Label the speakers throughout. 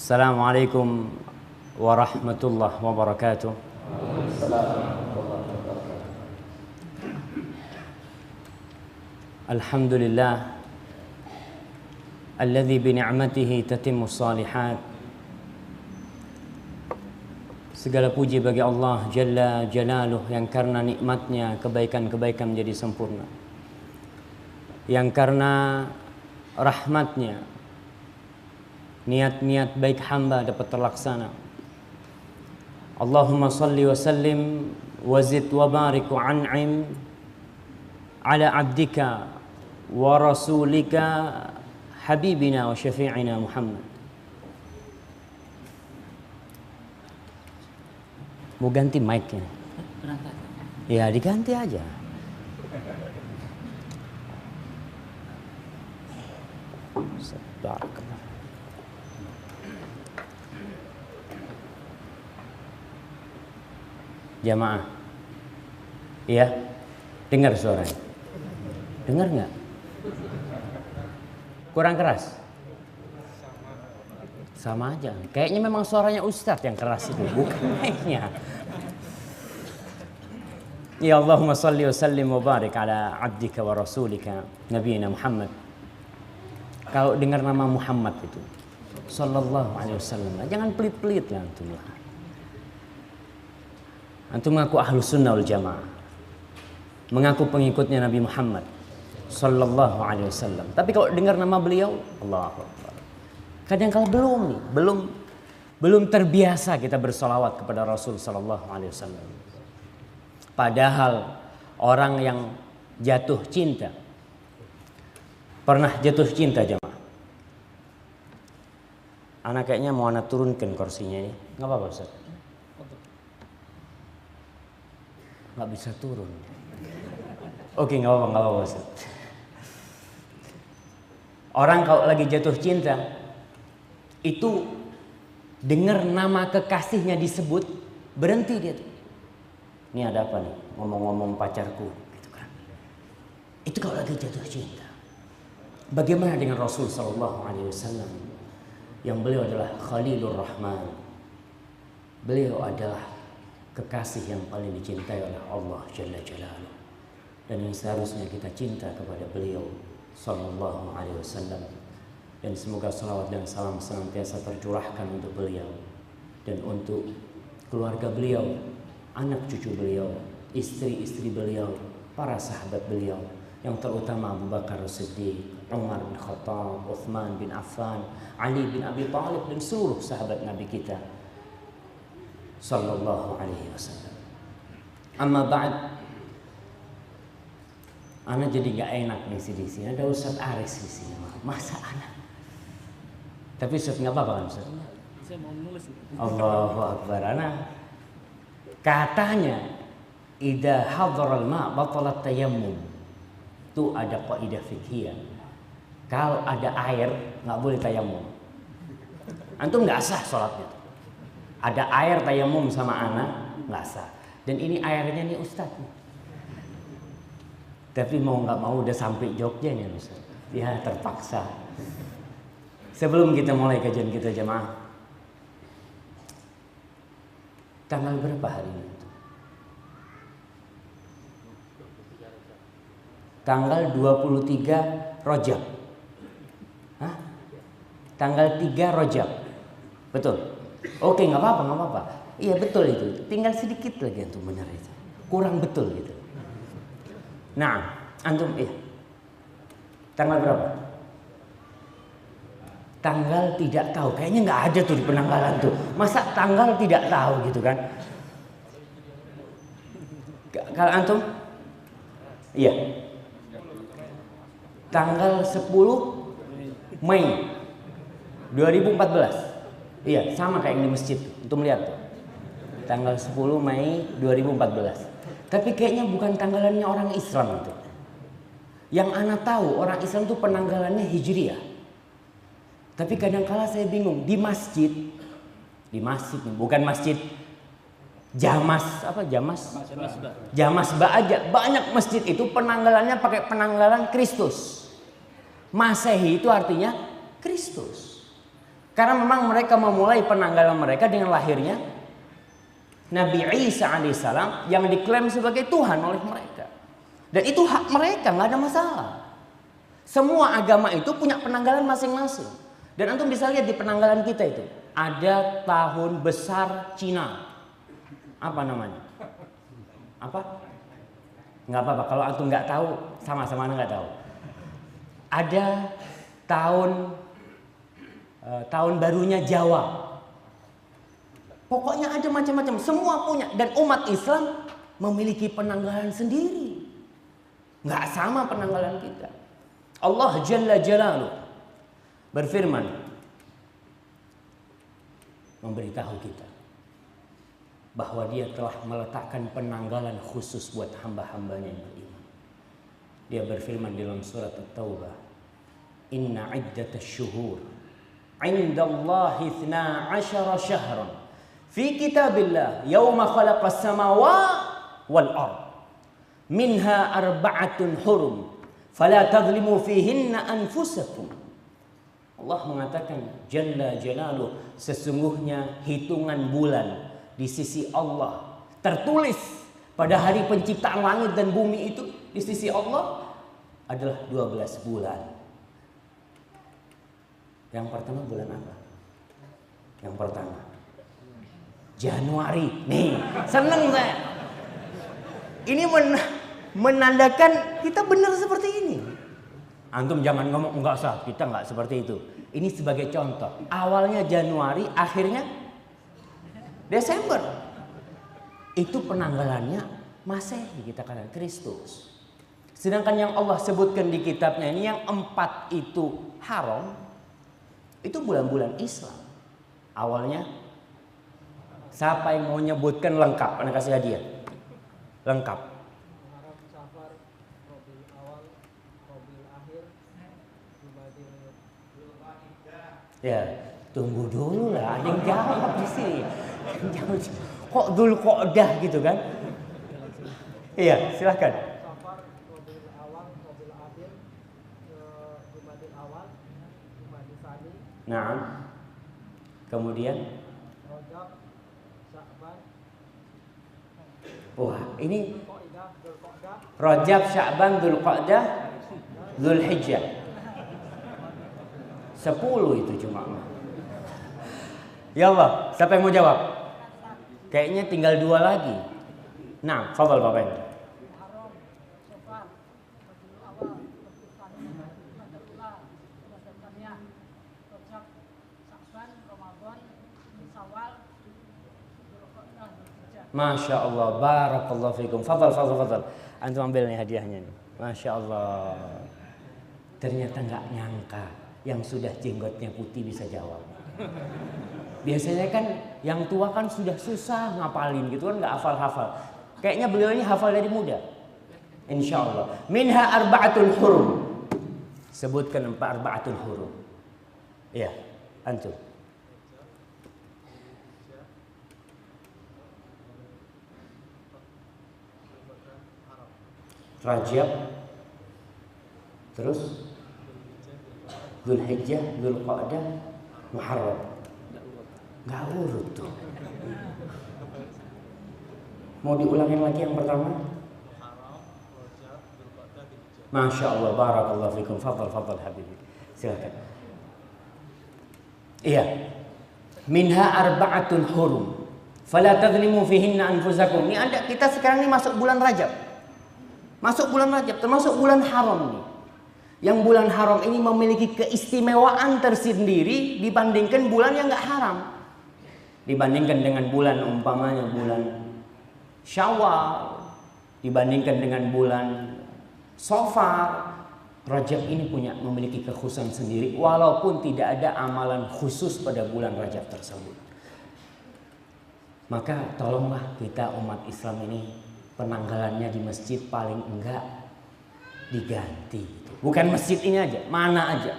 Speaker 1: Assalamualaikum warahmatullahi wabarakatuh. Alhamdulillah alladzi bi ni'matihi tatimmu shalihat. Segala puji bagi Allah Jalla Jalaluh yang karena nikmatnya kebaikan-kebaikan menjadi sempurna, yang karena rahmatnya niat-niat baik hamba dapat terlaksana. Allahumma salli wa sallim wa zid wa barik wa an'im ala abdika wa rasulika habibina wa syafi'ina Muhammad. Mau ganti mic-nya? Ya diganti aja. Barakallah. Jamaah, iya, dengar suaranya? Dengar nggak? Kurang keras? Sama aja. Kayaknya memang suaranya Ustadz yang keras itu, bukan mic-nya. Ya Allahumma salli wa sallim wa barik ala abdika wa rasulika nabiyina Muhammad. Kalau dengar nama Muhammad itu sallallahu alaihi wasallam, jangan pelit-pelit lah antum lah. Antum mengaku ahlus sunnah wal jamaah, mengaku pengikutnya Nabi Muhammad sallallahu alaihi wasallam. Tapi kalau dengar nama beliau, Allahu Akbar. Kadang-kala belum terbiasa kita bersolawat kepada Rasul sallallahu alaihi wasallam. Padahal orang yang jatuh cinta, pernah jatuh cinta jamaah. Anak kayaknya mau anak turunkan kursinya ini. Nggak apa-apa Ustaz? Nggak bisa turun. Oke, nggak apa-apa Ustaz. Orang kalau lagi jatuh cinta itu dengar nama kekasihnya disebut, berhenti dia tuh. Ini ada apa nih? Ngomong-ngomong pacarku, gitu kan. Itu kalau lagi jatuh cinta. Bagaimana dengan Rasul sallallahu alaihi wasallam yang beliau adalah Khalilur Rahman. Beliau adalah kekasih yang paling dicintai oleh Allah Jalla Jalaluh. Dan yang seharusnya kita cinta kepada beliau sallallahu alaihi wasallam. Dan semoga salawat dan salam senantiasa tercurahkan untuk beliau dan untuk keluarga beliau, anak cucu beliau, istri-istri beliau, para sahabat beliau, yang terutama Abu Bakar As-Siddiq, Umar bin Khattab, Uthman bin Affan, Ali bin Abi Thalib, dan seluruh sahabat Nabi kita sallallahu alaihi wasallam. Amma ba'd, ana jadi gak enak nih di sini. Ada Ustaz Aris di sini. Masa ana? Tapi Ustaz nggak apa-apa kan Ustaz? Saya mau nulis. Allahu Akbar. Ana katanya idza hadaral ma batalat tayammum. Itu ada kaidah fikih. Kalau ada air nggak boleh tayammum. Antum nggak sah sholatnya. Ada air tayammum sama ana nggak sah. Dan ini airnya nih Ustaz. Tapi mau nggak mau udah sampai Jogja nih Ustaz. Ya terpaksa. Sebelum kita mulai kajian kita jemaah, tanggal berapa hari ini? Tanggal 23 Rajab. Hah? Tanggal 3 Rajab. Betul? Oke, nggak apa-apa. Iya betul itu. Tinggal sedikit lagi antum benar itu. Kurang betul gitu. Nah, antum iya. Tanggal berapa? Tanggal tidak tahu. Kayaknya nggak ada tuh di penanggalan tuh. Masa tanggal tidak tahu gitu kan? Kalau antum? Iya. Tanggal 10 Mei 2014. Iya, sama kayak yang di masjid. Untuk melihat tuh. Tanggal 10 Mei 2014. Tapi kayaknya bukan tanggalannya orang Islam itu. Yang ana tahu orang Islam tuh penanggalannya Hijriah. Tapi kadang-kala saya bingung di masjid nih, bukan masjid Jamas Jamasba aja. Banyak masjid itu penanggalannya pakai penanggalan Kristus. Masehi itu artinya Kristus. Karena memang mereka memulai penanggalan mereka dengan lahirnya Nabi Isa alaihissalam yang diklaim sebagai Tuhan oleh mereka. Dan itu hak mereka, nggak ada masalah. Semua agama itu punya penanggalan masing-masing. Dan antum bisa lihat di penanggalan kita itu ada tahun besar Cina. Apa namanya? Apa? Nggak apa-apa. Kalau antum nggak tahu, sama-sama nggak tahu. Ada tahun barunya Jawa. Pokoknya ada macam-macam, semua punya. Dan umat Islam memiliki penanggalan sendiri. Nggak sama penanggalan kita. Allah Jalla Jalaluhu berfirman, memberitahu kita bahwa dia telah meletakkan penanggalan khusus buat hamba-hambanya yang beriman. Dia berfirman dalam surat At-Taubah, Inna iddatasy syuhur 'indallahi 12 syahran fi kitabillah yauma khalaqas samawati wal ard minha arba'atun hurum fala tadhlimu fihinna anfusakum. Allah mengatakan Jalla Jalaluhu, sesungguhnya hitungan bulan di sisi Allah tertulis pada hari penciptaan langit dan bumi itu di sisi Allah adalah 12 bulan. Yang pertama bulan apa? Yang pertama Januari. Nih, seneng saya. Ini menandakan kita benar seperti ini. Antum jangan ngomong enggak sah, kita enggak seperti itu. Ini sebagai contoh. Awalnya Januari, akhirnya Desember. Itu penanggalannya Masehi, kita katakan Kristus. Sedangkan yang Allah sebutkan di kitabnya ini yang 4 itu haram, itu bulan-bulan Islam. Awalnya siapa yang mau nyebutkan lengkap? Anda kasih hadiah. Lengkap. Ya, tunggu dulu lah, ada yang jawab di sini. Kok Dzulqa'dah gitu kan? Iya, silakan. Nah, kemudian wah, ini Rajab, Sya'ban, Dzulqa'dah, Dzulhijjah. 10 itu cuma. Ya Allah, siapa yang mau jawab? Kayaknya tinggal 2 lagi. Nah, fadhal Bapak. Masya Allah, barakallahu fikum. Fadhal. Antum ambil nih hadiahnya nih. Masya Allah. Ternyata nggak nyangka yang sudah jenggotnya putih bisa jawab. Biasanya kan yang tua kan sudah susah ngapalin gitu kan, nggak hafal-hafal. Kayaknya beliau ini hafal dari muda. Insya Allah. Minha arba'atul hurum. Sebutkan 4 arba'atul hurum. Iya, antum. Rajab, terus Dzulhijjah, Dzulqa'dah, Muharram. Gak urut tuh. Mau diulangin lagi yang pertama? Masya Allah, barakallahu fikum. Fadhal habibi. Silakan. Iya. Minha arba'atun hurum. Fala tadhlimu fihinna anfusakum. Ini ada, kita sekarang ini masuk bulan Rajab. Masuk bulan Rajab, termasuk bulan haram nih. Yang bulan haram ini memiliki keistimewaan tersendiri dibandingkan bulan yang nggak haram. Dibandingkan dengan bulan umpamanya bulan Syawal, dibandingkan dengan bulan Safar, Rajab ini memiliki kekhususan sendiri walaupun tidak ada amalan khusus pada bulan Rajab tersebut. Maka tolonglah kita umat Islam ini penanggalannya di masjid paling enggak diganti. Bukan masjid ini aja, mana aja.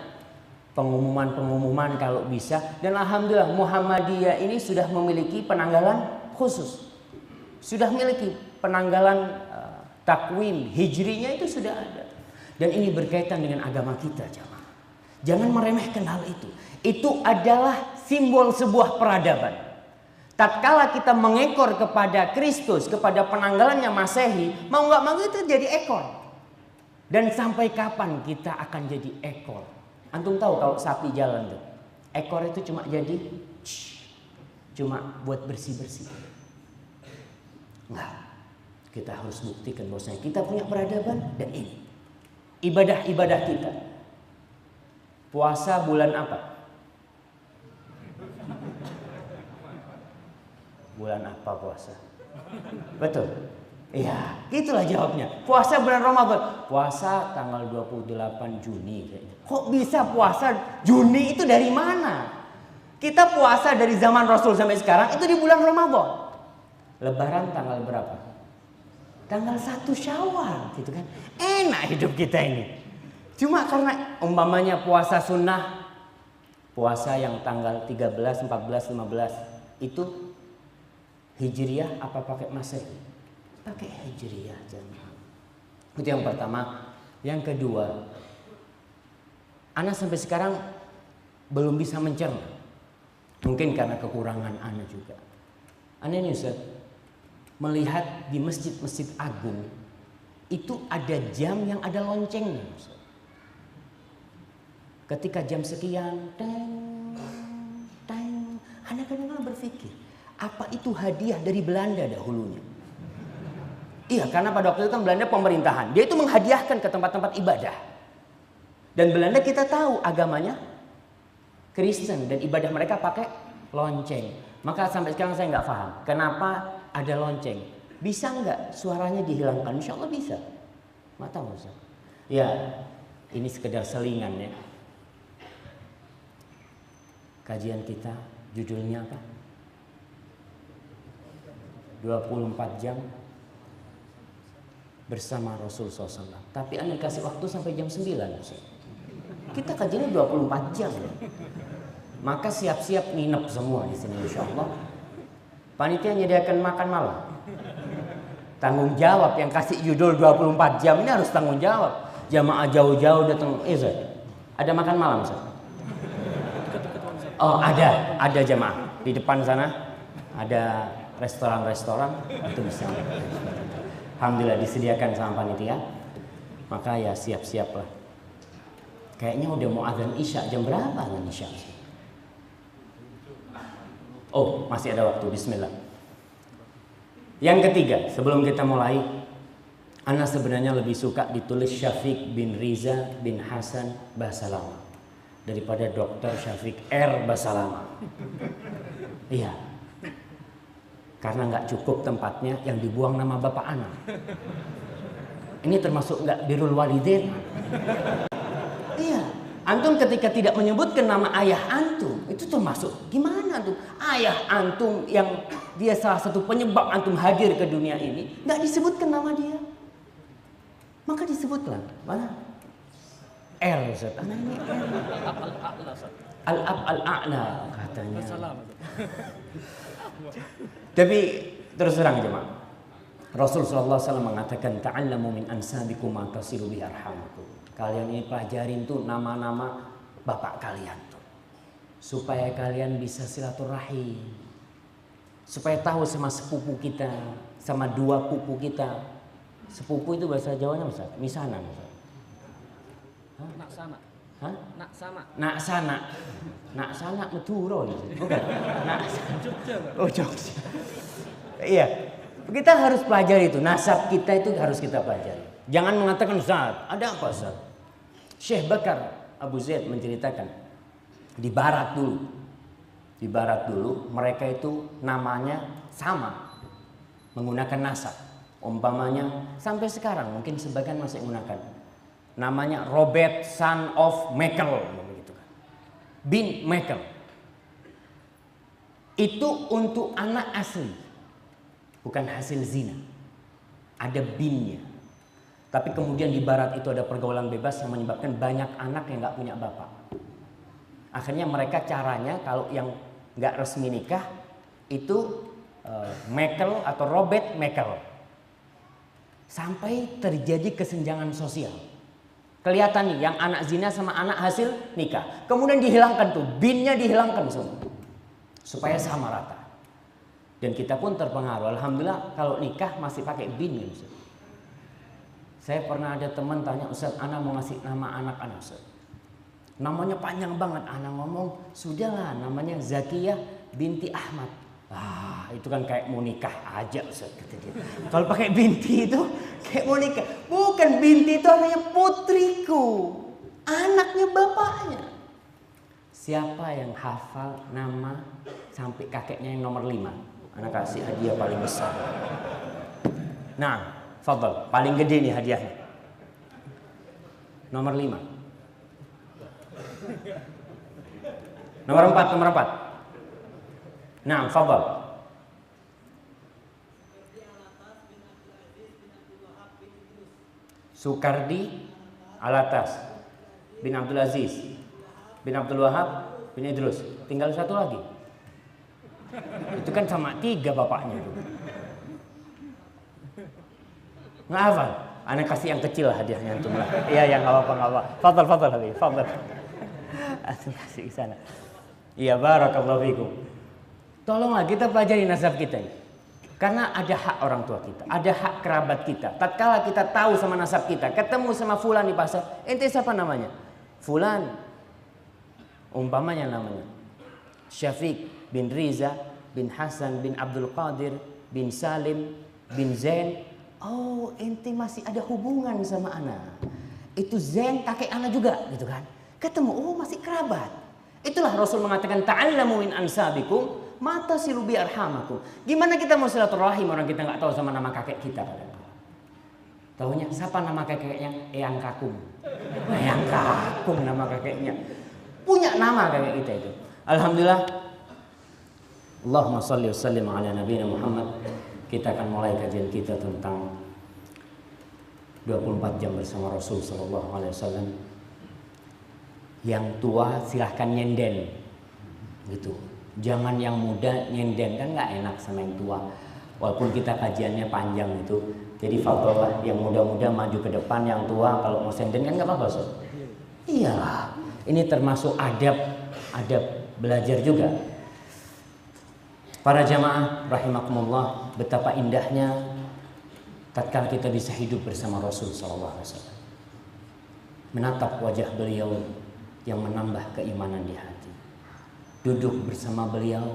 Speaker 1: Pengumuman kalau bisa. Dan alhamdulillah Muhammadiyah ini sudah memiliki penanggalan khusus. Sudah memiliki penanggalan takwim hijrinya itu sudah ada. Dan ini berkaitan dengan agama kita, jamaah. Jangan meremehkan hal itu. Itu adalah simbol sebuah peradaban. Tatkala kita mengekor kepada Kristus, kepada penanggalannya Masehi, mau nggak mau itu jadi ekor. Dan sampai kapan kita akan jadi ekor? Antum tahu kalau sapi jalan tuh, ekor itu cuma jadi cuma buat bersih-bersih. Enggak. Kita harus buktikan bahwasanya kita punya peradaban, dan ini ibadah-ibadah kita. Puasa bulan apa? Bulan apa puasa? Betul? Iya, itulah jawabnya. Puasa bulan Ramadan. Puasa tanggal 28 Juni kayaknya. Kok bisa puasa Juni itu dari mana? Kita puasa dari zaman Rasul sampai sekarang itu di bulan Ramadan. Lebaran tanggal berapa? Tanggal 1 Syawal gitu kan. Enak hidup kita ini. Cuma karena umpamanya puasa sunnah, puasa yang tanggal 13, 14, 15 itu Hijriyah apa pakai Masehi? Pakai Hijriyah jemaah. Itu yang pertama. Yang kedua, ana sampai sekarang belum bisa mencerna. Mungkin karena kekurangan ana juga. Ana ini Ustaz, melihat di masjid-masjid agung itu ada jam yang ada loncengnya Ustaz. Ketika jam sekian, teng, teng, ana kadang-kadang berpikir, apa itu hadiah dari Belanda dahulunya? Iya, karena pada waktu itu kan Belanda pemerintahan. Dia itu menghadiahkan ke tempat-tempat ibadah. Dan Belanda kita tahu agamanya Kristen dan ibadah mereka pakai lonceng. Maka sampai sekarang saya nggak paham kenapa ada lonceng. Bisa nggak suaranya dihilangkan? Insya Allah bisa. Nggak tahu Ustaz. Ya, ini sekedar selingan ya. Kajian kita judulnya apa? 24 jam bersama Rasul SAW. Tapi Anda kasih waktu sampai jam 9. Kita kajiannya 24 jam. Maka siap-siap nginep semua di sini insya Allah. Panitia menyediakan makan malam. Tanggung jawab yang kasih judul 24 jam ini harus tanggung jawab. Jamaah jauh-jauh datang. Ada makan malam Ustaz? Oh ada jamaah. Di depan sana ada restoran-restoran itu bisa. Alhamdulillah disediakan sama panitia. Maka ya siap-siaplah. Kayaknya udah mau azan Isya. Jam berapa azan Isya? Oh, masih ada waktu. Bismillah. Yang ketiga, sebelum kita mulai, ana sebenarnya lebih suka ditulis Syafiq bin Riza bin Hasan Basalamah daripada Dr. Syafiq R. Basalamah. Iya. Karena nggak cukup tempatnya yang dibuang nama bapak anak. Ini termasuk nggak birrul walidain. Iya, antum ketika tidak menyebutkan nama ayah antum, itu termasuk gimana antum? Ayah antum yang dia salah satu penyebab antum hadir ke dunia ini, nggak disebutkan nama dia. Maka disebutlah mana? R Ustaz. Ini R. Al-ab al-a'la katanya. Tapi terus terang jemaah, Rasul sallallahu alaihi wasallam mengatakan ta'allamu min ansabikum ma tasilu bi arhamakum. Kalian ini pelajarin tuh nama-nama bapak kalian tuh. Supaya kalian bisa silaturahim. Supaya tahu sama sepupu kita, sama dua pupu kita. Sepupu itu bahasa Jawanya Ustaz, misanan Ustaz. Hah? Nak sana. Hah? Nak sana. Nak sana. Nak sana Madura bukan? Nak Jogja. Oh Jogja. Iya. Kita harus pelajari itu. Nasab kita itu harus kita pelajari. Jangan mengatakan Ustaz, ada apa Ustaz? Syekh Bakar Abu Zaid menceritakan di barat dulu. Di barat dulu mereka itu namanya sama. Menggunakan nasab. Umpamanya sampai sekarang mungkin sebagian masih menggunakan. Namanya Robert son of Michael begitu kan. Bin Michael. Itu untuk anak asli. Bukan hasil zina. Ada binnya. Tapi kemudian di barat itu ada pergaulan bebas yang menyebabkan banyak anak yang nggak punya bapak. Akhirnya mereka caranya kalau yang nggak resmi nikah itu Michael atau Robert Michael. Sampai terjadi kesenjangan sosial. Kelihatan nih yang anak zina sama anak hasil nikah. Kemudian dihilangkan tuh, binnya dihilangkan semua. Supaya sama rata. Dan kita pun terpengaruh. Alhamdulillah kalau nikah masih pakai bin. Ustaz. Saya pernah ada teman tanya, Ustaz, anak mau ngasih nama anak anak Ustaz. Namanya panjang banget. Anak ngomong, sudahlah namanya Zakiyah binti Ahmad. Ah, itu kan kayak mau nikah aja Ustaz, kata dia. Kalau pakai binti itu kayak mau nikah. Bukan, binti itu namanya putriku, anaknya bapaknya. Siapa yang hafal nama sampai kakeknya yang nomor 5? Anak kasih hadiah paling besar. Nah, fadhal, paling gede nih hadiahnya. Nomor 5. Nomor 4. Nah, fadhal. Sukardi Alatas bin Abdul Aziz bin Abdul Wahab bin Idrus. Tinggal satu lagi. Itu kan sama 3 bapaknya itu. Nggak hafal? Anak kasih yang kecil lah hadiahnya antum lah. Iya, yang apa-apa. Fadhal Habib, fadhal. Antum kasih ke sana. Iya, barakallahu fikum. Tolonglah kita pelajari nasab kita ini. Karena ada hak orang tua kita, ada hak kerabat kita. Tatkala kita tahu sama nasab kita, ketemu sama fulan di pasar, ente siapa namanya? Fulan. Umpamanya namanya Syafiq bin Riza bin Hasan bin Abdul Qadir bin Salim bin Zain. Oh, ente masih ada hubungan sama anak. Itu Zain kakek anak juga, gitu kan? Ketemu, oh masih kerabat. Itulah Rasul mengatakan ta'allamu min ansabikum mata silubi arhamakum. Gimana kita mau silaturahim orang kita nggak tahu sama nama kakek kita? Tahunya siapa nama kakeknya? Eyang Kakung. Eyang Kakung nama kakeknya. Punya nama kakek kita itu. Alhamdulillah. Allahumma shalli wa sallim ala nabiyina Muhammad. Kita akan mulai kajian kita tentang 24 jam bersama Rasul sallallahu alaihi wasallam. Yang tua silahkan nyenden. Gitu. Jangan yang muda nyenden, kan nggak enak sama yang tua. Walaupun kita kajiannya panjang itu. Jadi faktor yang muda-muda maju ke depan, yang tua kalau mau senden kan nggak apa-apa, Sob. Iyalah, ini termasuk adab belajar juga. Para jamaah rahimakumullah, betapa indahnya tatkala kita bisa hidup bersama Rasul sallallahu alaihi wasallam. Menatap wajah beliau yang menambah keimanan di hati. Duduk bersama beliau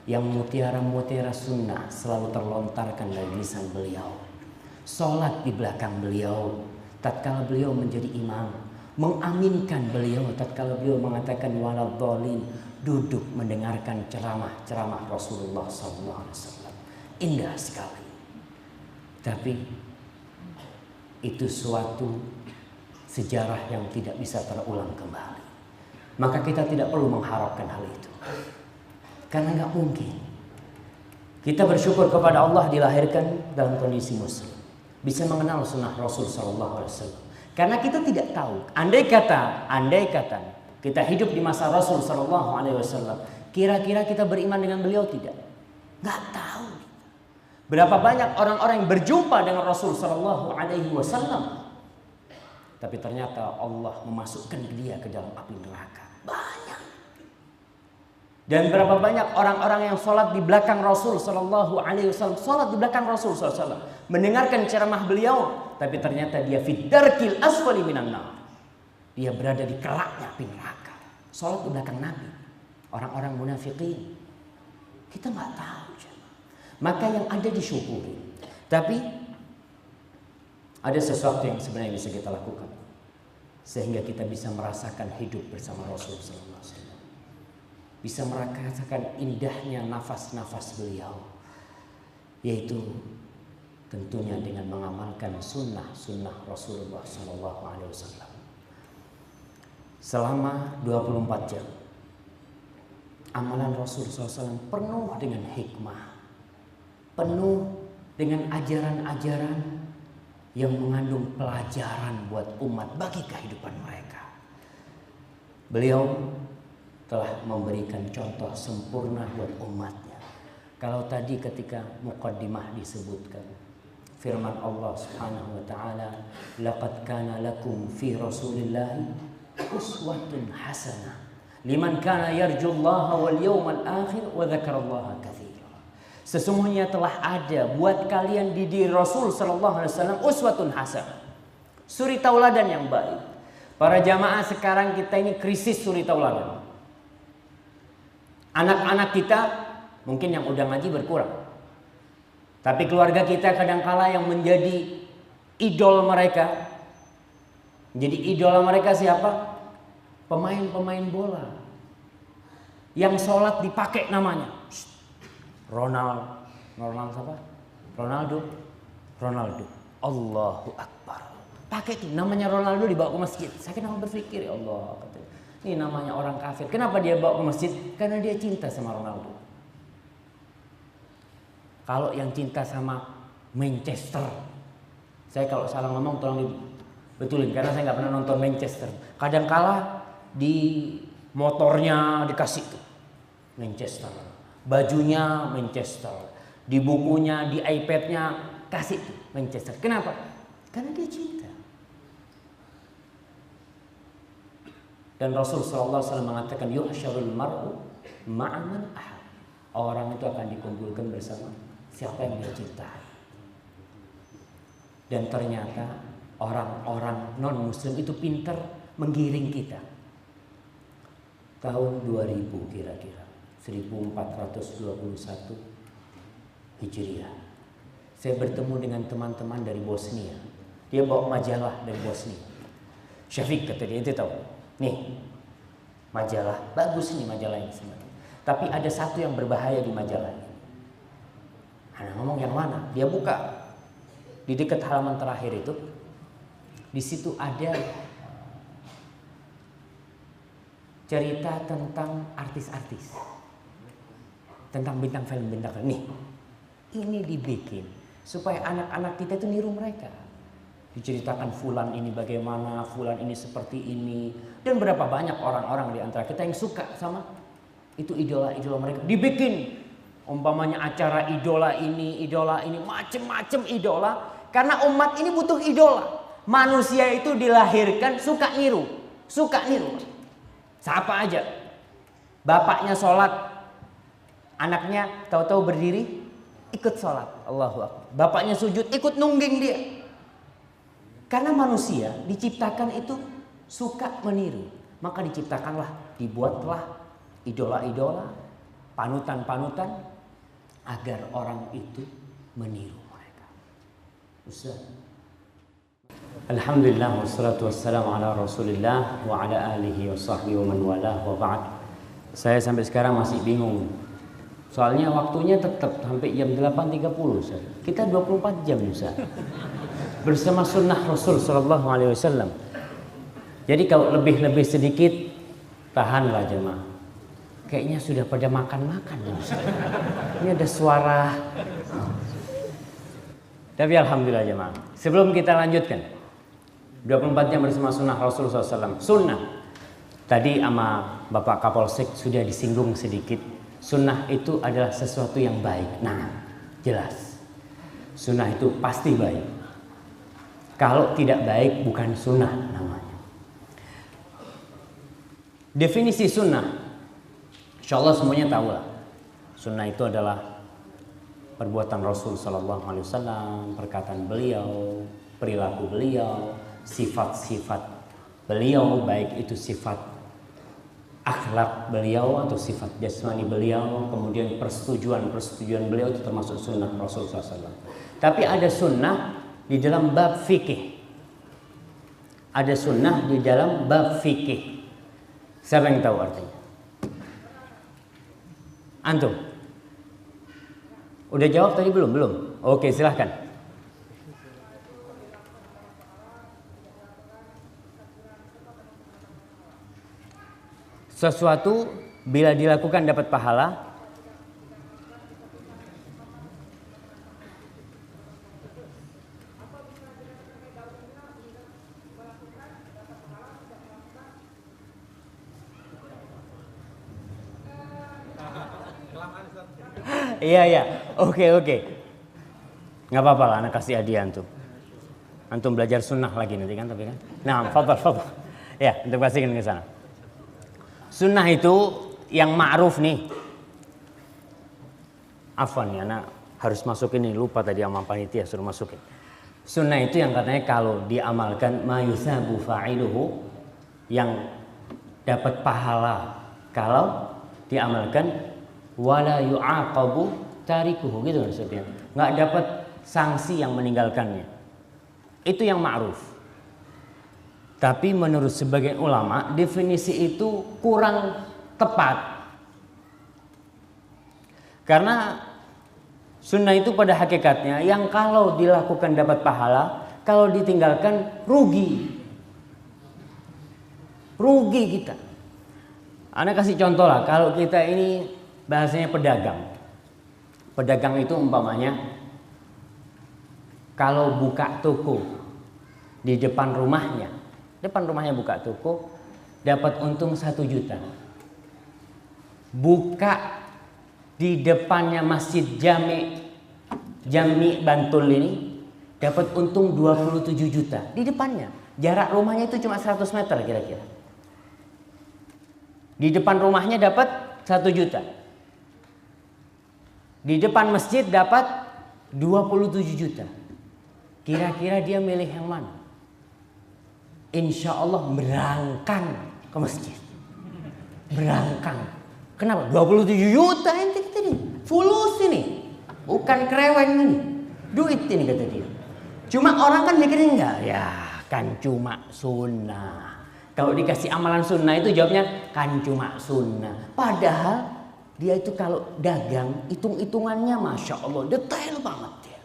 Speaker 1: yang mutiara-mutiara sunnah selalu terlontarkan dari lisan beliau. Sholat di belakang beliau tatkala beliau menjadi imam. Mengaminkan beliau tatkala beliau mengatakan waladhdallin. Duduk mendengarkan ceramah Rasulullah SAW. Indah sekali. Tapi itu suatu sejarah yang tidak bisa terulang kembali. Maka kita tidak perlu mengharapkan hal itu. Karena nggak mungkin. Kita bersyukur kepada Allah dilahirkan dalam kondisi muslim. Bisa mengenal sunnah Rasul sallallahu alaihi wasallam. Karena kita tidak tahu. Andai kata kita hidup di masa Rasul sallallahu alaihi wasallam, kira-kira kita beriman dengan beliau tidak? Nggak tahu. Berapa banyak orang-orang yang berjumpa dengan Rasul sallallahu alaihi wasallam, tapi ternyata Allah memasukkan dia ke dalam api neraka. Banyak. Dan berapa banyak orang-orang yang sholat di belakang Rasul sallallahu alaihi wasallam, sholat di belakang Rasul sallallahu alaihi wasallam, mendengarkan ceramah beliau, tapi ternyata dia fid-darkil asfali minan nar. Dia berada di kelaknya api neraka. Sholat di belakang Nabi. Orang-orang munafikin. Kita nggak tahu. Maka yang ada disyukuri. Tapi ada sesuatu yang sebenarnya bisa kita lakukan sehingga kita bisa merasakan hidup bersama Rasul sallallahu alaihi wasallam. Bisa merasakan indahnya nafas-nafas beliau, yaitu tentunya dengan mengamalkan sunnah Rasulullah sallallahu alaihi wasallam. Selama 24 jam amalan Rasul SAW penuh dengan hikmah, penuh dengan ajaran-ajaran yang mengandung pelajaran buat umat bagi kehidupan mereka. Beliau telah memberikan contoh sempurna buat umatnya. Kalau tadi ketika muqaddimah disebutkan firman Allah Subhanahu wa taala, "Laqad kana lakum fi Rasulillahi uswatun hasanah liman kana yarjullaha wal yawmal akhir wa dzakarallaha katsira." Sesungguhnya telah ada buat kalian di diri Rasul sallallahu alaihi wasallam uswatun hasanah. Suri tauladan yang baik. Para jamaah sekarang kita ini krisis suri tauladan. Anak-anak kita mungkin yang udah ngaji berkurang. Tapi keluarga kita kadangkala yang menjadi idol mereka. Jadi idola mereka siapa? Pemain-pemain bola. Yang sholat dipakai namanya. Ronaldo siapa? Ronaldo. Allahu Akbar. Pakai itu namanya Ronaldo dibawa ke masjid. Saya kenapa berpikir ya Allah. Ini namanya orang kafir. Kenapa dia bawa ke masjid? Karena dia cinta sama Ronaldo. Kalau yang cinta sama Manchester, saya kalau salah ngomong tolong dibetulin karena saya nggak pernah nonton Manchester. Kadangkala di motornya dikasih tuh Manchester, bajunya Manchester, di bukunya, di iPadnya kasih tuh Manchester. Kenapa? Karena dia cinta. Dan Rasul SAW mengatakan yuhsyarul mar'u ma'a man ahab. Orang itu akan dikumpulkan bersama siapa yang dia cintai. Dan ternyata orang-orang non muslim itu pintar menggiring kita. Tahun 2000 kira-kira 1421 Hijriah. Saya bertemu dengan teman-teman dari Bosnia. Dia bawa majalah dari Bosnia. Syafiq kata dia, itu tahu. Nih majalah, bagus nih majalah ini sebenarnya. Tapi ada satu yang berbahaya di majalah ini. Anak ngomong yang mana? Dia buka di dekat halaman terakhir itu. Di situ ada cerita tentang artis-artis, tentang bintang film. Nih, ini dibikin supaya anak-anak kita itu niru mereka. Diceritakan fulan ini bagaimana, fulan ini seperti ini, dan berapa banyak orang-orang di antara kita yang suka sama itu idola-idola mereka. Dibikin umpamanya acara idola ini, macem-macem idola. Karena umat ini butuh idola. Manusia itu dilahirkan suka niru. Siapa aja. Bapaknya sholat, anaknya tahu-tahu berdiri ikut sholat. Allahu Akbar. Bapaknya sujud ikut nungging dia. Karena manusia diciptakan itu suka meniru. Maka diciptakanlah, dibuatlah idola-idola, panutan-panutan agar orang itu meniru mereka. Ustaz. Alhamdulillah wassalatu wassalamu ala Rasulillah wa ala alihi wa sahbihi wa man walah wa ba'd. Saya sampai sekarang masih bingung. Soalnya waktunya tetap sampai jam 8.30 Ustaz. Kita 24 jam Ustaz. Bersama sunnah Rasul sallallahu alaihi wasallam. Jadi kalau lebih sedikit tahanlah jemaah. Kayaknya sudah pada makan-makan ya Ustaz. Ini ada suara. Tapi alhamdulillah jemaah. Sebelum kita lanjutkan 24 jam bersama sunnah Rasul SAW. Sunnah tadi sama Bapak Kapolsek sudah disinggung sedikit. Sunnah itu adalah sesuatu yang baik. Nah jelas sunnah itu pasti baik. Kalau tidak baik bukan sunnah namanya. Definisi sunnah insyaallah semuanya tahu lah. Sunnah itu adalah perbuatan Rasul sallallahu alaihi wasallam, perkataan beliau, perilaku beliau, sifat-sifat beliau, baik itu sifat akhlak beliau atau sifat jasmani beliau, kemudian persetujuan beliau itu termasuk sunnah Rasul sallallahu alaihi wasallam. Tapi ada sunnah di dalam bab fikih. Ada sunnah di dalam bab fikih. Siapa yang tahu artinya? Antum? Udah jawab tadi belum? Belum? Oke, silahkan. Sesuatu bila dilakukan dapat pahala. Iya. Oke. Nggak apa-apa lah, anak kasih hadiah antum. Antum belajar sunnah lagi nanti kan, tapi kan. Nah, fadhal. Ya, antum kasihkan ke sana. Sunnah itu yang ma'ruf nih. Afwan ya, anak harus masukin ini, lupa tadi sama panitia suruh masukin. Sunnah itu yang katanya kalau diamalkan mayusabu fa'iluhu, yang dapat pahala kalau diamalkan, wala yu'aqabu tarikuhu, gitu maksudnya. Nggak dapat sanksi yang meninggalkannya. Itu yang ma'ruf. Tapi menurut sebagian ulama definisi itu kurang tepat. Karena sunnah itu pada hakikatnya yang kalau dilakukan dapat pahala, kalau ditinggalkan rugi. Rugi kita. Anda kasih contoh lah, kalau kita ini bahasanya pedagang. Pedagang itu umpamanya kalau buka toko di depan rumahnya buka toko, dapat untung 1 juta. Buka di depannya Masjid Jami Bantul ini, dapat untung 27 juta. Di depannya, jarak rumahnya itu cuma 100 meter kira-kira. Di depan rumahnya dapat 1 juta. Di depan masjid dapat 27 juta. Kira-kira dia milih yang mana? Insya Allah berangkang ke masjid. Berangkang. Kenapa? 27 juta ente kita nih. Fulus ini. Bukan kereweng ini. Duit ini kata dia. Cuma orang kan mikirnya enggak. Ya kan cuma sunnah. Kalau dikasih amalan sunnah itu jawabnya kan cuma sunnah. Padahal dia itu kalau dagang hitung-hitungannya Masya Allah detail banget dia.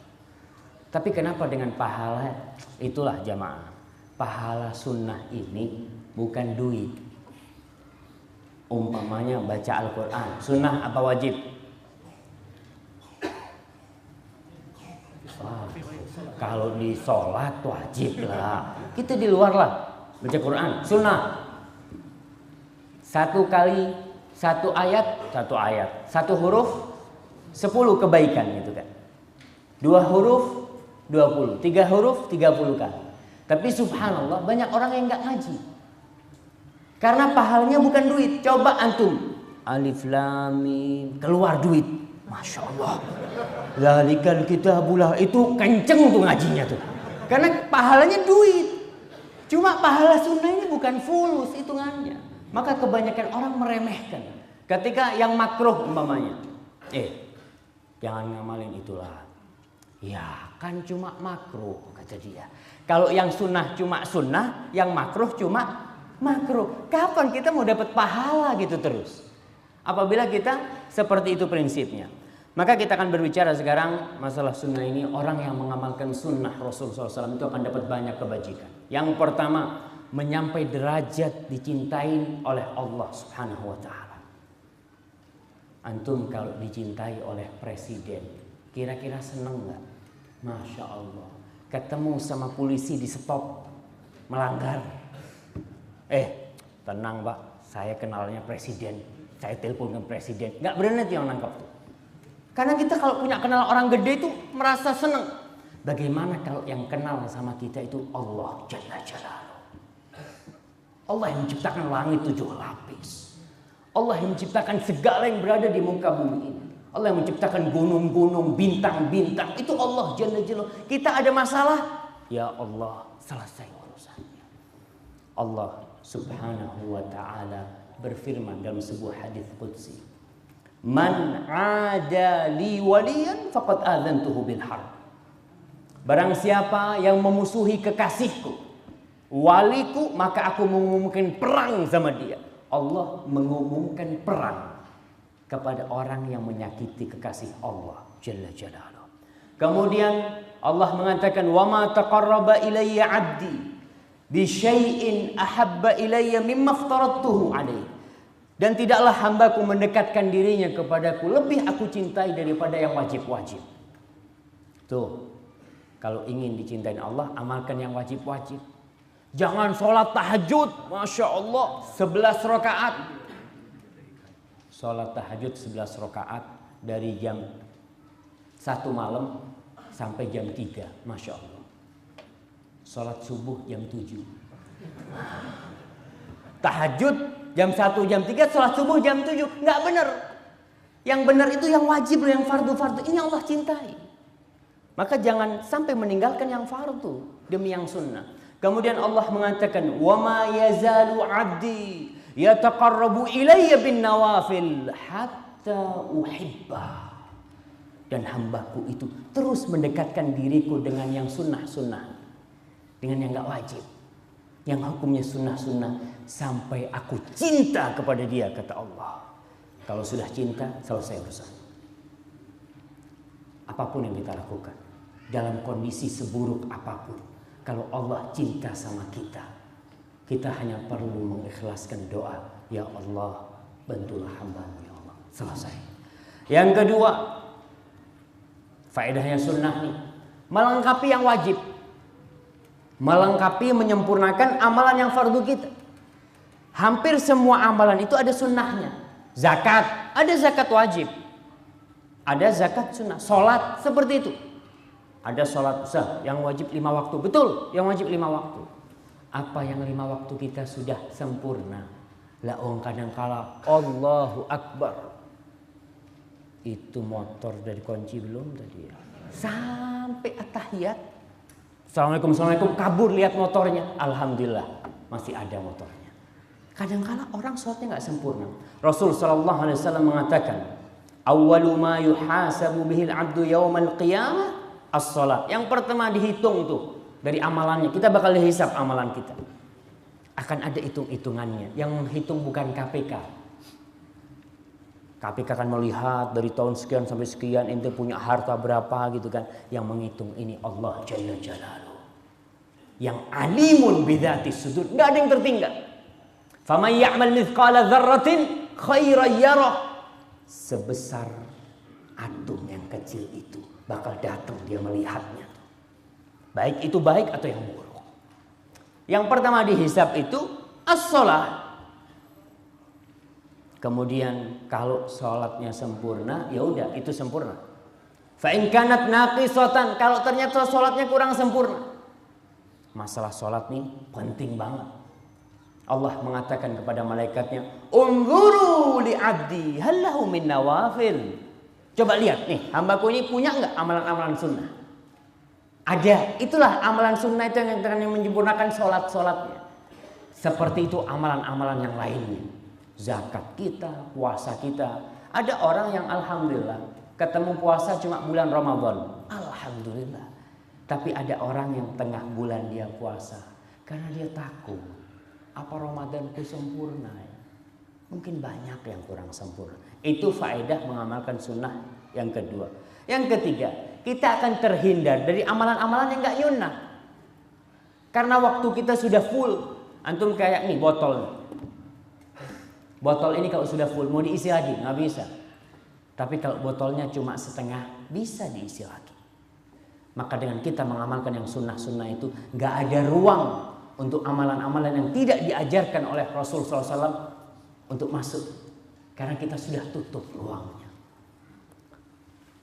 Speaker 1: Tapi kenapa dengan pahala? Itulah jamaah. Pahala sunnah ini bukan duit. Umpamanya baca Al-Quran. Sunnah apa wajib? Wah, kalau di sholat wajib lah. Kita di luar lah. Baca Quran, sunnah. 1 kali 1 ayat, 1 ayat. 1 huruf 10 kebaikan gitu kan. 2 huruf 20, 3 huruf 30 kali. Tapi subhanallah banyak orang yang nggak ngaji. Karena pahalanya bukan duit. Coba antum alif lam mim keluar duit. Masya Allah. Zalikal kitabullah, itu kenceng tuh ngajinya tuh. Karena pahalanya duit. Cuma pahala sunnah ini bukan fulus hitungannya. Maka kebanyakan orang meremehkan. Ketika yang makruh umpamanya, jangan ngamalin itulah. Ya kan cuma makruh kata dia. Kalau yang sunnah cuma sunnah, yang makruh cuma makruh. Kapan kita mau dapat pahala gitu terus? Apabila kita seperti itu prinsipnya. Maka kita akan berbicara sekarang masalah sunnah ini. Orang yang mengamalkan sunnah Rasulullah SAW itu akan dapat banyak kebajikan. Yang pertama, menyampai derajat dicintai oleh Allah Subhanahu wa Ta'ala. Antum kalau dicintai oleh presiden, kira-kira seneng nggak? Masya Allah. Ketemu sama polisi di stop melanggar. Tenang Pak, saya kenalnya presiden. Saya telepon ke presiden. Nggak berani yang nangkap tuh. Karena kita kalau punya kenal orang gede itu merasa senang. Bagaimana kalau yang kenal sama kita itu Allah Jalla Jalaluhu. Allah yang menciptakan langit 7 lapis. Allah yang menciptakan segala yang berada di muka bumi ini. Allah yang menciptakan gunung-gunung, bintang-bintang. Itu Allah Jalla Jalaluhu. Kita ada masalah, ya Allah selesai urusannya. Allah Subhanahu wa Ta'ala berfirman dalam sebuah hadis qudsi. Man ada li waliyan faqad adzantuhu bil harb. Barang siapa yang memusuhi kekasihku, waliku, maka aku mengumumkan perang sama dia. Allah mengumumkan perang kepada orang yang menyakiti kekasih Allah Jalla Jalaluhu. Kemudian Allah mengatakan wa ma taqarraba ilayya 'abdi bi syai'in ahabba ilayya mimma aftaradtuhu 'alaihi. Dan tidaklah hambaku mendekatkan dirinya kepadaku lebih aku cintai daripada yang wajib-wajib. Tuh, kalau ingin dicintai Allah, amalkan yang wajib-wajib. Jangan sholat tahajud, Masya Allah, 11 rakaat. Sholat tahajud 11 rakaat dari jam 1 malam sampai jam 3. Masya Allah. Sholat subuh jam 7. Tahajud jam 1, jam 3, sholat subuh jam 7. Nggak benar. Yang benar itu yang wajib, yang fardu-fardu. Ini Allah cintai. Maka jangan sampai meninggalkan yang fardu demi yang sunnah. Kemudian Allah mengatakan, "Wa ma yazalu 'abdi yataqarrabu ilayya bin nawafil hatta uhibba." Dan hambaku itu terus mendekatkan diriku dengan yang sunnah-sunnah, dengan yang gak wajib, yang hukumnya sunnah-sunnah, sampai aku cinta kepada dia, kata Allah. Kalau sudah cinta, selesai urusan. Apapun yang kita lakukan, dalam kondisi seburuk apapun, kalau Allah cinta sama kita, kita hanya perlu mengikhlaskan doa, ya Allah, bantulah hamba-Mu ya Allah. Selesai. Yang kedua, faedahnya sunnah nih, melengkapi yang wajib, melengkapi, menyempurnakan amalan yang fardu kita. Hampir semua amalan itu ada sunnahnya. Zakat, ada zakat wajib, ada zakat sunnah. Sholat seperti itu, ada sholat sah yang wajib 5 waktu, betul, yang wajib 5 waktu. Apa yang 5 waktu kita sudah sempurna? Kadang-kala Allahu Akbar, itu motor dari kunci belum tadi ya? Sampai at-tahiyat, Assalamualaikum, Assalamualaikum, kabur lihat motornya. Alhamdulillah masih ada motornya. Kadang-kala orang sholatnya nggak sempurna. Rasul sallallahu alaihi wasallam mengatakan, awwalu ma yuhasabu bihil abdu yaumal qiyamah as-shalat. Yang pertama dihitung tuh dari amalannya. Kita bakal dihisab amalan kita. Akan ada hitung-hitungannya. Yang menghitung bukan KPK. KPK akan melihat dari tahun sekian sampai sekian ente punya harta berapa gitu kan. Yang menghitung ini Allah Jalla Jalaluhu, yang alimun bidzati sudur. Nggak ada yang tertinggal. Faman ya'mal mithqala dzarratin khairan yarah. Sebesar atom yang kecil itu bakal datang dia melihatnya. Baik itu baik atau yang buruk. Yang pertama dihisab itu as-shalah. Kemudian kalau sholatnya sempurna, ya udah itu sempurna. Fa in kanat naqisatan, kalau ternyata sholatnya kurang sempurna. Masalah sholat nih penting banget. Allah mengatakan kepada malaikatnya, "Unzuru li 'abdi hal lahu min nawafil." Coba lihat nih, hambaku ini punya enggak amalan-amalan sunnah? Ada. Itulah amalan sunnah itu yang menyempurnakan sholat-sholatnya. Seperti itu amalan-amalan yang lainnya. Zakat kita, puasa kita. Ada orang yang alhamdulillah ketemu puasa cuma bulan Ramadan. Alhamdulillah. Tapi ada orang yang tengah bulan dia puasa karena dia takut. Apa Ramadanku sempurna? Mungkin banyak yang kurang sempurna. Itu faedah mengamalkan sunnah yang kedua. Yang ketiga, kita akan terhindar dari amalan-amalan yang gak nyunnah. Karena waktu kita sudah full. Antum kayak nih botol. Botol ini kalau sudah full mau diisi lagi? Nggak bisa. Tapi kalau botolnya cuma setengah, bisa diisi lagi. Maka dengan kita mengamalkan yang sunnah-sunnah itu, gak ada ruang untuk amalan-amalan yang tidak diajarkan oleh Rasul SAW untuk masuk. Karena kita sudah tutup ruangnya.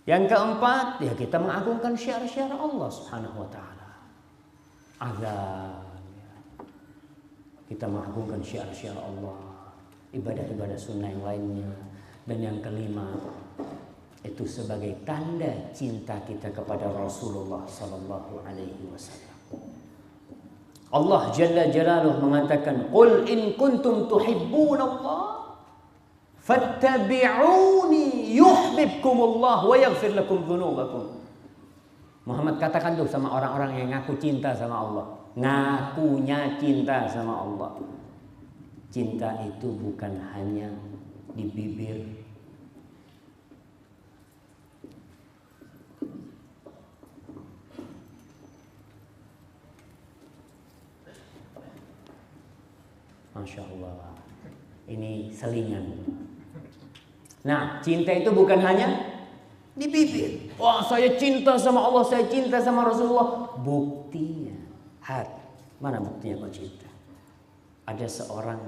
Speaker 1: Yang keempat, ya kita mengagungkan syiar-syiar Allah Subhanahu wa taala. Azan. Kita mengagungkan syiar-syiar Allah, ibadah-ibadah sunnah yang lainnya. Dan yang kelima, itu sebagai tanda cinta kita kepada Rasulullah sallallahu alaihi wasallam. Allah Jalla Jalaluhu mengatakan, "Qul in kuntum tuhibbunallah fattabi'uni yuhibbukumullah wa yaghfir lakum dzunubakum." Muhammad katakan tuh sama orang-orang yang ngaku cinta sama Allah. Ngakunya cinta sama Allah. Cinta itu bukan hanya di bibir. Masya Allah, ini selingan. Nah, cinta itu bukan hanya di bibir. Wah, saya cinta sama Allah, saya cinta sama Rasulullah. Buktinya, mana buktinya kau cinta? Ada seorang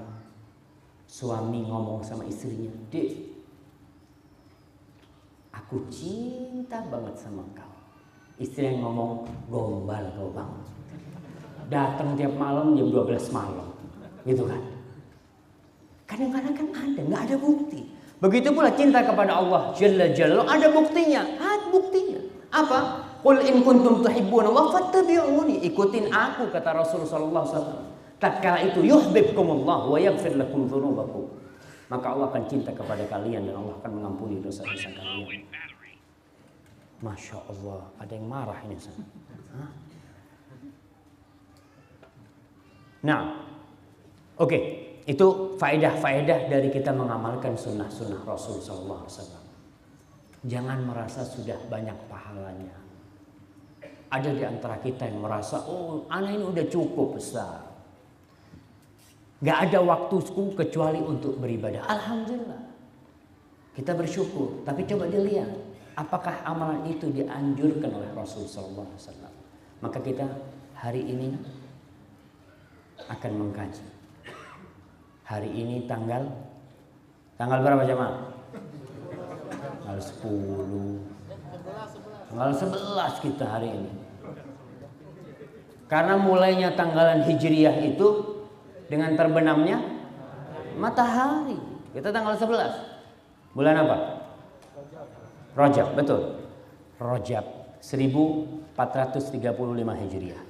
Speaker 1: suami ngomong sama istrinya, "Dek, aku cinta banget sama kau. Istri yang ngomong, gombal kau bang. Datang tiap malam jam 12 malam. Gitu kan. Kadang-kadang kan ada, nggak ada bukti. Begitu pula cinta kepada Allah Jalla Jalla, ada buktinya. Buktinya. Apa? Qul in kuntum tuhibbunallah fattabi'uni. Ikutin aku, kata Rasulullah sallallahu alaihi wasallam. Tatkala itu yuhibbukumullah wa yaghfir lakum dzunubakum. Maka Allah akan cinta kepada kalian dan Allah akan mengampuni dosa-dosa kalian. Masya Allah, ada yang marah ini. Nah, oke, itu faedah-faedah dari kita mengamalkan sunnah-sunnah Rasul sallallahu alaihi wasallam. Jangan merasa sudah banyak pahalanya. Ada di antara kita yang merasa, oh, anak ini udah cukup besar. Gak ada waktuku kecuali untuk beribadah. Alhamdulillah. Kita bersyukur. Tapi coba dilihat, apakah amalan itu dianjurkan oleh Rasul sallallahu alaihi wasallam. Maka kita hari ini akan mengkaji. Hari ini tanggal berapa jemaah? Tanggal 10. Tanggal 11 kita hari ini. Karena mulainya tanggalan Hijriyah itu dengan terbenamnya matahari. Kita tanggal 11. Bulan apa? Rajab, betul. Rajab 1435 Hijriah.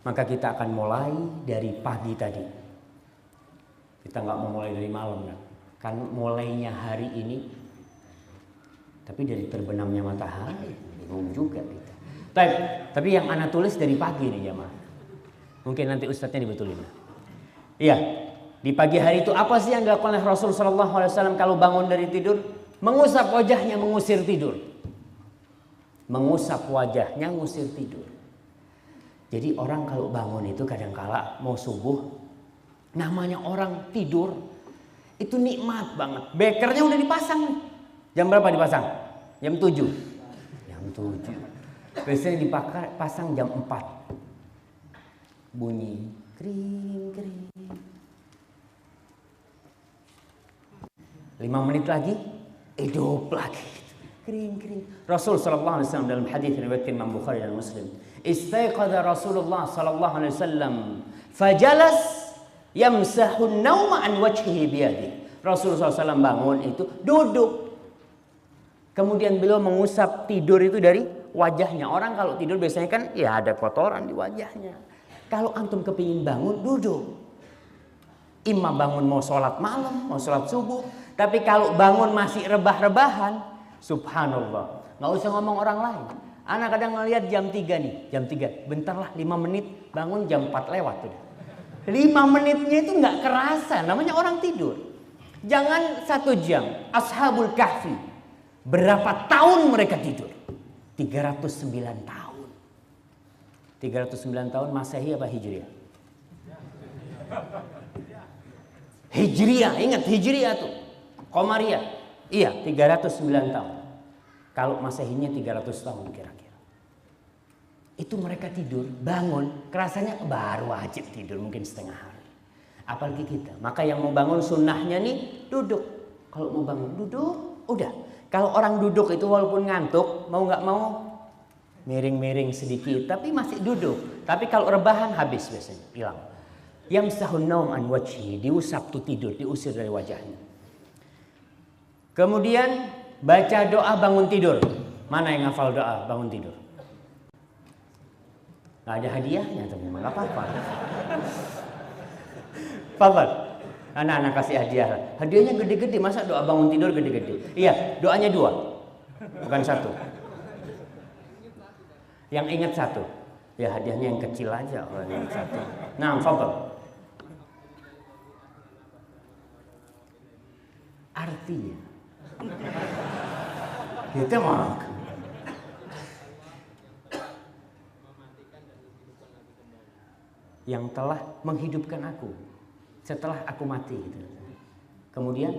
Speaker 1: Maka kita akan mulai dari pagi tadi. Kita nggak mau mulai dari malam kan? Kan mulainya hari ini. Tapi dari terbenamnya matahari, bingung juga kita. Tapi yang ana tulis dari pagi nih jemaah. Mungkin nanti ustadznya dibetulin. Iya, di pagi hari itu apa sih yang dilakukan oleh Rasul sallallahu alaihi wasallam kalau bangun dari tidur? Mengusap wajahnya, mengusir tidur. Mengusap wajahnya, mengusir tidur. Jadi orang kalau bangun itu kadangkala mau subuh, namanya orang tidur itu nikmat banget. Bekernya udah dipasang nih. Jam berapa dipasang? Jam 7. Jam 7. Biasanya dipasang jam 4. Bunyi kering kering. 5 menit lagi hidup lagi. Kering kering. Rasul sallallahu alaihi wasallam dalam hadis riwayat Imam Bukhari dan Muslim, istaiqadha Rasulullah sallallahu alaihi wasallam fajalas yamsahu an-nauma an wajhihi biyadihi. Rasulullah SAW bangun itu duduk. Kemudian beliau mengusap tidur itu dari wajahnya. Orang kalau tidur biasanya kan ya ada kotoran di wajahnya. Kalau antum kepingin bangun, duduk. Imam bangun mau sholat malam, mau sholat subuh. Tapi kalau bangun masih rebah-rebahan, subhanallah. Nggak usah ngomong orang lain. Anak kadang ngelihat jam 3 nih. Jam 3, bentarlah 5 menit, bangun jam 4 lewat. Udah. 5 menitnya itu nggak kerasa, namanya orang tidur. Jangan 1 jam. Ashabul Kahfi, berapa tahun mereka tidur? 309 tahun. 309 tahun Masehi apa Hijriah? Hijriah, ingat Hijriah tuh. Qamariyah. Iya, 309 tahun. Kalau Masehinya 300 tahun kira-kira. Itu mereka tidur, bangun, kerasanya baru wajib tidur mungkin setengah hari. Apalagi kita. Maka yang mau bangun sunnahnya nih duduk. Kalau mau bangun duduk, udah. Kalau orang duduk itu walaupun ngantuk, mau nggak mau miring-miring sedikit, tapi masih duduk. Tapi kalau rebahan habis biasanya, hilang. Yamsahun naum an wajhi, diusap tuh tidur, diusir dari wajahnya. Kemudian baca doa bangun tidur. Mana yang hafal doa bangun tidur? Nggak ada hadiahnya teman-teman, nggak apa-apa. Fadhal, anak-anak kasih hadiah. Hadiahnya gede-gede, masa doa bangun tidur gede-gede? Iya, doanya 2, bukan 1. Yang ingat 1, ya hadiahnya yang kecil aja. Kalau yang 1. Nah, fadhal. Artinya, kita mau yang telah menghidupkan aku setelah aku mati gitu. Kemudian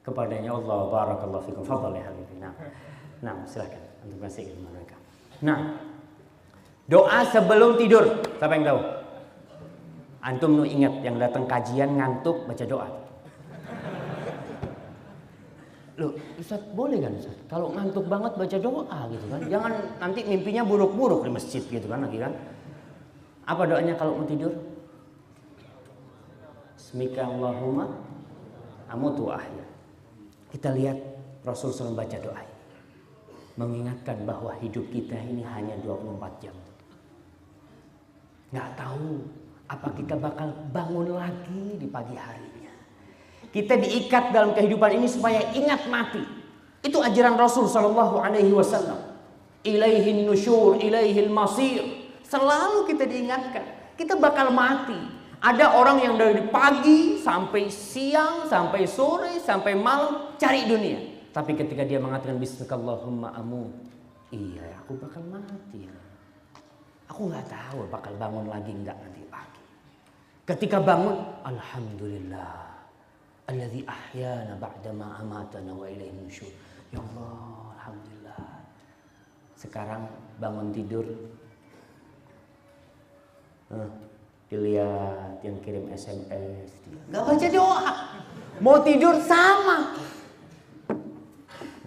Speaker 1: kepadanya Allah barakallahu fikum fadhal ya habibi. Nah, silakan untuk kasih ilmu mereka. Nah, doa sebelum tidur, siapa yang tahu? Antum nu ingat yang datang kajian ngantuk baca doa. Loh, Ustaz boleh kan Ustaz? Kalau ngantuk banget baca doa gitu kan. Jangan nanti mimpinya buruk-buruk di masjid gitu kan lagi kan. Apa doanya kalau mau tidur? Bismika Allahumma amutu wa ahya. Kita lihat Rasul SAW baca doa ini. Mengingatkan bahwa hidup kita ini hanya 24 jam. Nggak tahu apa kita bakal bangun lagi di pagi harinya. Kita diikat dalam kehidupan ini supaya ingat mati. Itu ajaran Rasul sallallahu alaihi wasallam. Ilaihin nusyur, ilaihil masir. Selalu kita diingatkan, kita bakal mati. Ada orang yang dari pagi sampai siang, sampai sore, sampai malam cari dunia. Tapi ketika dia mengatakan bismillahirrahmanirrahim, amut. Iya, aku bakal mati. Aku nggak tahu bakal bangun lagi nggak nanti pagi. Ketika bangun, alhamdulillah. Alladzi ahyana ba'dama amatana wa ilaihi nusyur. Ya Allah, alhamdulillah. Sekarang bangun tidur. Dilihat yang kirim SMS, nggak baca doa. Mau tidur sama.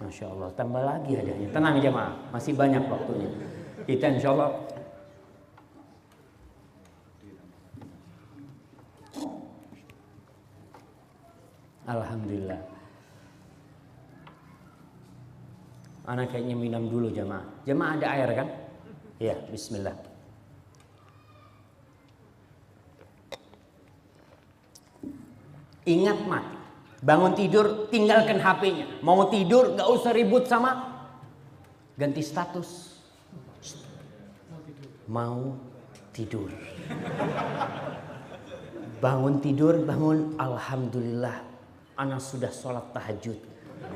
Speaker 1: Masya Allah, tambah lagi adanya. Tenang jemaah, masih banyak waktunya. Kita insya Allah alhamdulillah. Anak kayaknya minum dulu jemaah. Jemaah ada air kan? Ya, bismillah. Ingat mati. Bangun tidur, tinggalkan HP-nya. Mau tidur, gak usah ribut sama. Ganti status. Mau tidur. Bangun tidur, bangun. Alhamdulillah. Anak sudah sholat tahajud.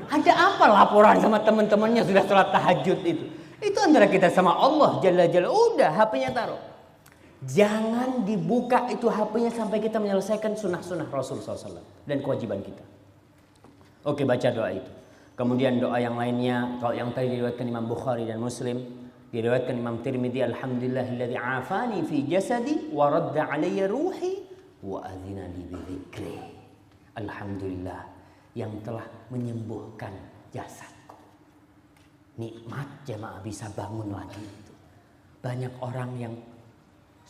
Speaker 1: Ada apa laporan sama teman-temannya sudah sholat tahajud itu? Itu antara kita sama Allah Jalla Jalla. Udah HP-nya taruh. Jangan dibuka itu HP-nya sampai kita menyelesaikan sunnah-sunnah Rasul SAW dan kewajiban kita. Oke, baca doa itu. Kemudian doa yang lainnya, kalau yang tadi diriwayatkan Imam Bukhari dan Muslim, diriwayatkan Imam Tirmidzi, alhamdulillahilladzi afani fi jasadi wa radda alayya ruhi wa adzina li bi dzikri. Alhamdulillah yang telah menyembuhkan jasadku. Nikmat jemaah bisa bangun lagi itu. Banyak orang yang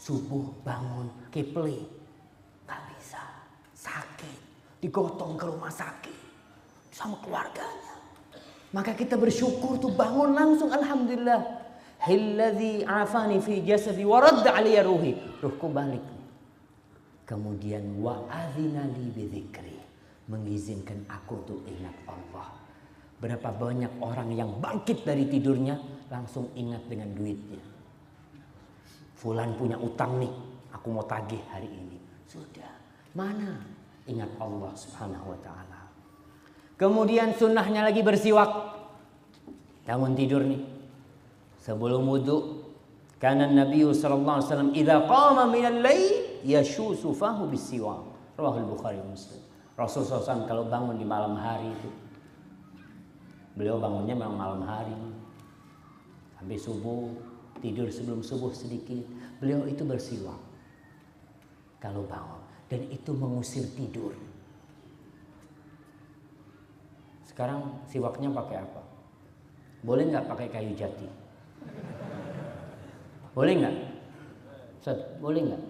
Speaker 1: subuh bangun keple, gak bisa, sakit, digotong ke rumah sakit sama keluarganya. Maka kita bersyukur tuh bangun langsung alhamdulillah. Hilladzi afani fi jasadi wa radda alayya ruhi. Ruhku balik. Kemudian wa adzina li bi dzikri, mengizinkan aku untuk ingat Allah. Berapa banyak orang yang bangkit dari tidurnya langsung ingat dengan duitnya. Fulan punya utang nih, aku mau tagih hari ini. Sudah, mana ingat Allah Subhanahu wa taala. Kemudian sunnahnya lagi bersiwak. Bangun tidur nih. Sebelum wudu, kana Nabi sallallahu alaihi wasallam idza qama min al-lail yashusu fahu bisiwak. Rawahul Bukhari Muslim. Rasulullah SAW kalau bangun di malam hari itu, beliau bangunnya memang malam hari. Sampai subuh, tidur sebelum subuh sedikit, beliau itu bersiwak kalau bangun, dan itu mengusir tidur. Sekarang siwaknya pakai apa? Boleh nggak pakai kayu jati? Boleh nggak? Ustaz, boleh nggak?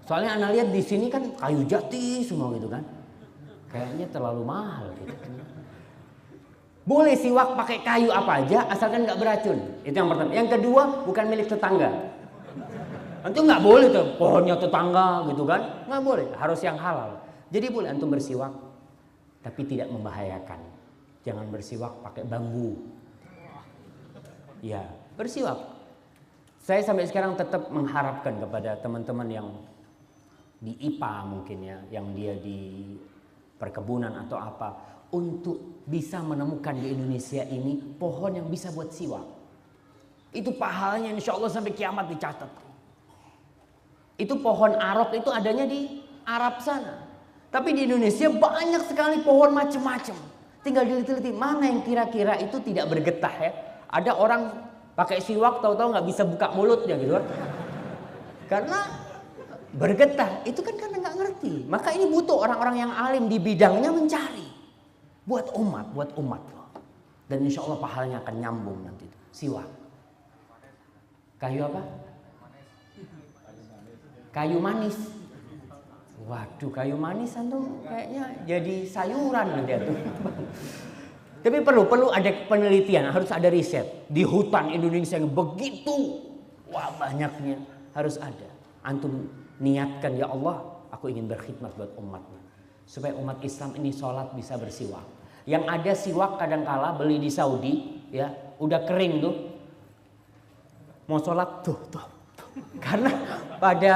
Speaker 1: Soalnya anak lihat di sini kan kayu jati semua gitu kan. Kayaknya terlalu mahal gitu. Boleh siwak pakai kayu apa aja asalkan nggak beracun. Itu yang pertama. Yang kedua, bukan milik tetangga. Antum nggak boleh tuh pohonnya tetangga gitu kan. Nggak boleh, harus yang halal. Jadi boleh antum bersiwak, tapi tidak membahayakan. Jangan bersiwak pakai bambu. Ya, bersiwak. Saya sampai sekarang tetap mengharapkan kepada teman-teman yang di IPA mungkin ya, yang dia di perkebunan atau apa, untuk bisa menemukan di Indonesia ini pohon yang bisa buat siwak. Itu pahalanya insya Allah sampai kiamat dicatat. Itu pohon arok itu adanya di Arab sana. Tapi di Indonesia banyak sekali pohon macam-macam. Tinggal diteliti mana yang kira-kira itu tidak bergetah ya. Ada orang pakai siwak tahu-tahu nggak bisa buka mulutnya gitu kan. Karena bergetah itu kan karena nggak ngerti. Maka ini butuh orang-orang yang alim di bidangnya mencari. Buat umat loh. Dan insya Allah pahalanya akan nyambung nanti. Siwak. Kayu apa? Kayu manis. Waduh, kayu manis antum kayaknya jadi sayuran nanti tuh. Tapi perlu ada penelitian, harus ada riset. Di hutan Indonesia yang begitu banyaknya harus ada. Antum niatkan, ya Allah, aku ingin berkhidmat buat umatnya. Supaya umat Islam ini sholat bisa bersiwak. Yang ada siwak kadangkala beli di Saudi, ya udah kering tuh. Mau sholat tuh. Karena pada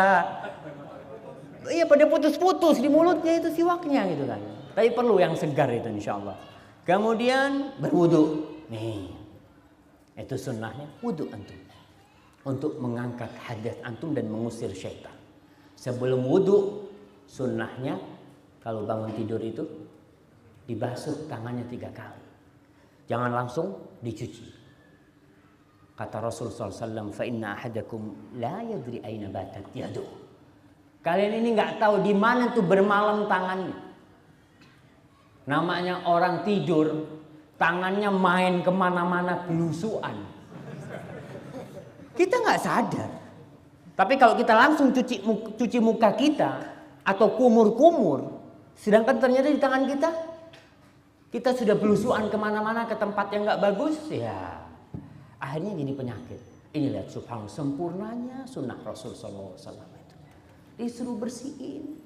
Speaker 1: putus-putus di mulutnya itu siwaknya gitu kan. Tapi perlu yang segar itu insya Allah. Kemudian berwudu. Nih, itu sunnahnya wudu antum. Untuk mengangkat hadas antum dan mengusir syaitan. Sebelum wudu, sunnahnya kalau bangun tidur itu dibasuh tangannya 3 kali. Jangan langsung dicuci. Kata Rasul SAW, fa inna ahadakum la yadri aina batat yadu. Kalian ini nggak tahu di mana tuh bermalam tangannya. Namanya orang tidur, tangannya main kemana-mana belusuan. Kita nggak sadar. Tapi kalau kita langsung cuci muka kita atau kumur-kumur, sedangkan ternyata di tangan kita sudah belusuan kemana-mana ke tempat yang nggak bagus, ya akhirnya jadi penyakit. Ini lihat subhanallah sempurnanya sunnah Rasul SAW itu. Disuruh bersihin,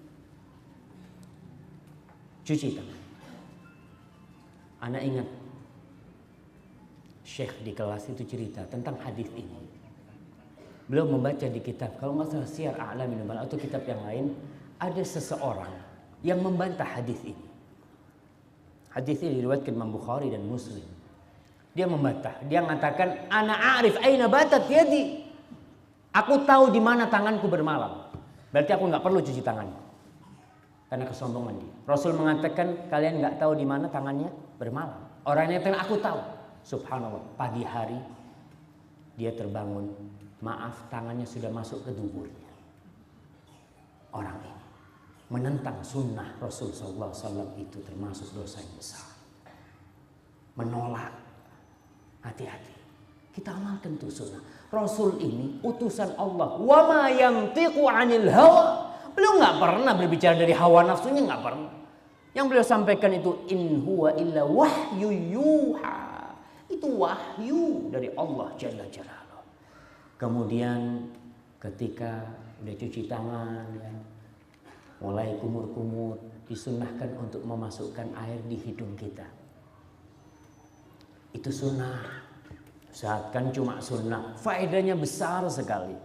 Speaker 1: cuci tangan. Anak ingat Syekh di kelas itu cerita tentang hadis ini. Beliau membaca di kitab, kalau nggak salah Syiar A'lamin Nubala atau kitab yang lain, ada seseorang yang membantah hadis ini. Hadis ini diriwayatkan Imam Bukhari dan Muslim. Dia membantah, dia mengatakan, ana a'rif aina batat yadi. Aku tahu di mana tanganku bermalam. Berarti aku nggak perlu cuci tangan. Karena kesombongan dia. Rasul mengatakan kalian nggak tahu di mana tangannya bermalam. Orangnya yang aku tahu. Subhanallah, pagi hari dia terbangun. Maaf, tangannya sudah masuk ke duburnya. Orang ini menentang sunnah Rasul SAW itu termasuk dosa yang besar. Menolak, hati-hati. Kita amalkan tuh sunnah. Rasul ini utusan Allah. Wa ma yantiqu 'anil hawa. Beliau nggak pernah berbicara dari hawa nafsunya, nggak pernah. Yang beliau sampaikan itu in huwa illa wahyu yuha. Itu wahyu dari Allah Jalla Jalaluhu. Kemudian ketika udah cuci tangan, ya, mulai kumur-kumur, disunnahkan untuk memasukkan air di hidung kita. Itu sunnah. Usahakan cuma sunnah. Faedahnya besar sekali.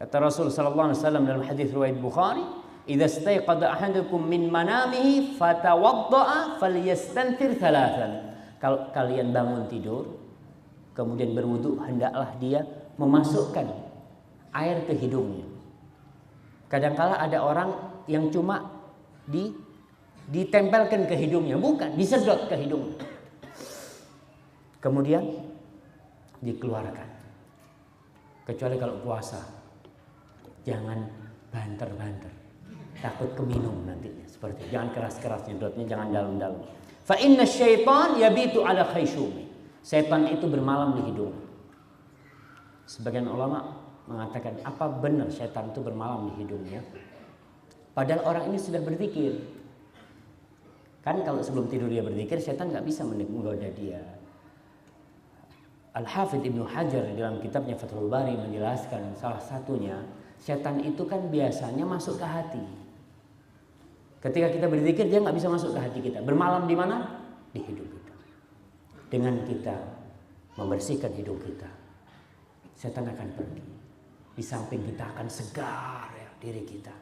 Speaker 1: Kata Rasul sallallahu alaihi wasallam dalam hadis riwayat Bukhari, "Idza istayqadha ahadukum min manamihi fatawadda'a falyastanthir thalathan." Kalau kalian bangun tidur, kemudian berwudu, hendaklah dia memasukkan air ke hidungnya. Kadangkala ada orang yang cuma ditempelkan ke hidungnya, bukan disedot ke hidungnya. Kemudian dikeluarkan. Kecuali kalau puasa, jangan banter-banter, takut keminum nantinya. Seperti jangan keras-keras nyedotnya, jangan dalam-dalam. Fa inna syaitan yabitu ala khayshumi. Setan itu bermalam di hidung. Sebagian ulama mengatakan, apa benar setan itu bermalam di hidungnya? Padahal orang ini sudah berzikir. Kan kalau sebelum tidur dia berzikir, setan nggak bisa menggoda dia. Al-Hafidh Ibnu Hajar dalam kitabnya Fathul Bari menjelaskan salah satunya, setan itu kan biasanya masuk ke hati. Ketika kita berzikir, dia nggak bisa masuk ke hati kita. Bermalam di mana? Di hidung kita. Dengan kita membersihkan hidung kita, setan akan pergi. Di samping kita akan segar ya, diri kita.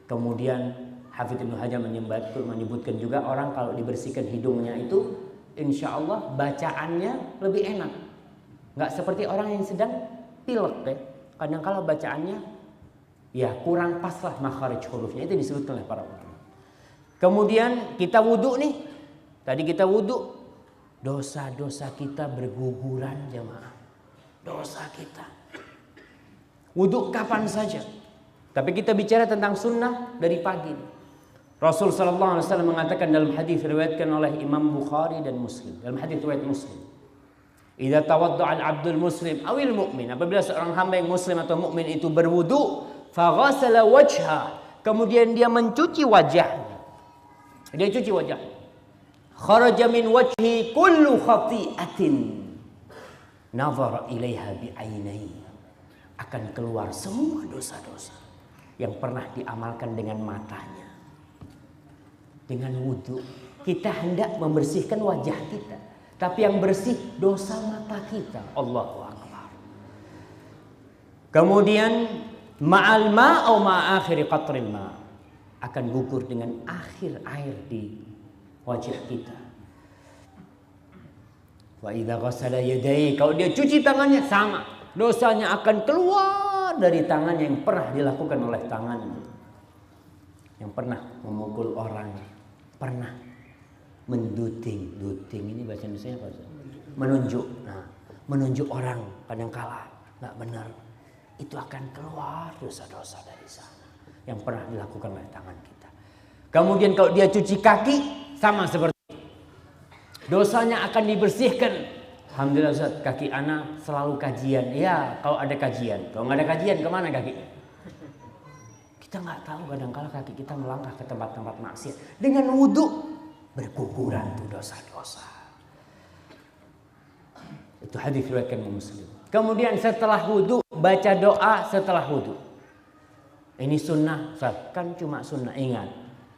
Speaker 1: Kemudian Hafidh Ibnu Hajar menyebutkan juga orang kalau dibersihkan hidungnya itu, insya Allah bacaannya lebih enak. Nggak seperti orang yang sedang pilek deh. Kadang-kala bacaannya ya kurang pas lah makharij hurufnya. Itu disebutkan oleh para ulama. Kemudian kita wudhu nih. Tadi kita wudhu, dosa-dosa kita berguguran jemaah. Dosa kita. Wudhu kapan saja. Tapi kita bicara tentang sunnah dari pagi. Rasul sallallahu alaihi wasallam mengatakan dalam hadis riwayatkan oleh Imam Bukhari dan Muslim. Dalam hadis riwayat Muslim. Idza tawadda'a al-'abdul muslim awil mu'min, apabila seorang hamba yang muslim atau mukmin itu berwudu, faghasala wajha, kemudian dia mencuci wajahnya. Dia cuci wajah. Kharaja min wajhi kullu khati'atin nazara ilaiha bi'ainaihi. Akan keluar semua dosa-dosa yang pernah diamalkan dengan matanya. Dengan wudu kita hendak membersihkan wajah kita, tapi yang bersih dosa mata kita. Allahu akbar. Kemudian ma'al ma' au ma'akhir qatril ma', akan gugur dengan akhir air di wajah kita. Wa idza ghassala yadayhi, kalau dia cuci tangannya sama, dosanya akan keluar dari tangannya yang pernah dilakukan oleh tangannya. Yang pernah memukul orang, pernah menduting, duting ini bahasa Indonesia apa? Menunjuk. Nah, menunjuk orang kadangkala nggak benar, itu akan keluar dosa-dosa dari sana yang pernah dilakukan oleh tangan kita. Kemudian kalau dia cuci kaki sama seperti itu. Dosanya akan dibersihkan. Alhamdulillah Ustaz, kaki ana selalu kajian. Ya, kalau ada kajian. Kalau nggak ada kajian, kemana kaki? Kita nggak tahu kadang-kala kaki kita melangkah ke tempat-tempat maksiat. Dengan wudhu berguguran tuh dosa-dosa. Itu hadis riwayatkan Muslim. Kemudian setelah wudhu baca doa setelah wudhu. Ini sunnah, Ustaz. Kan cuma sunnah. Ingat,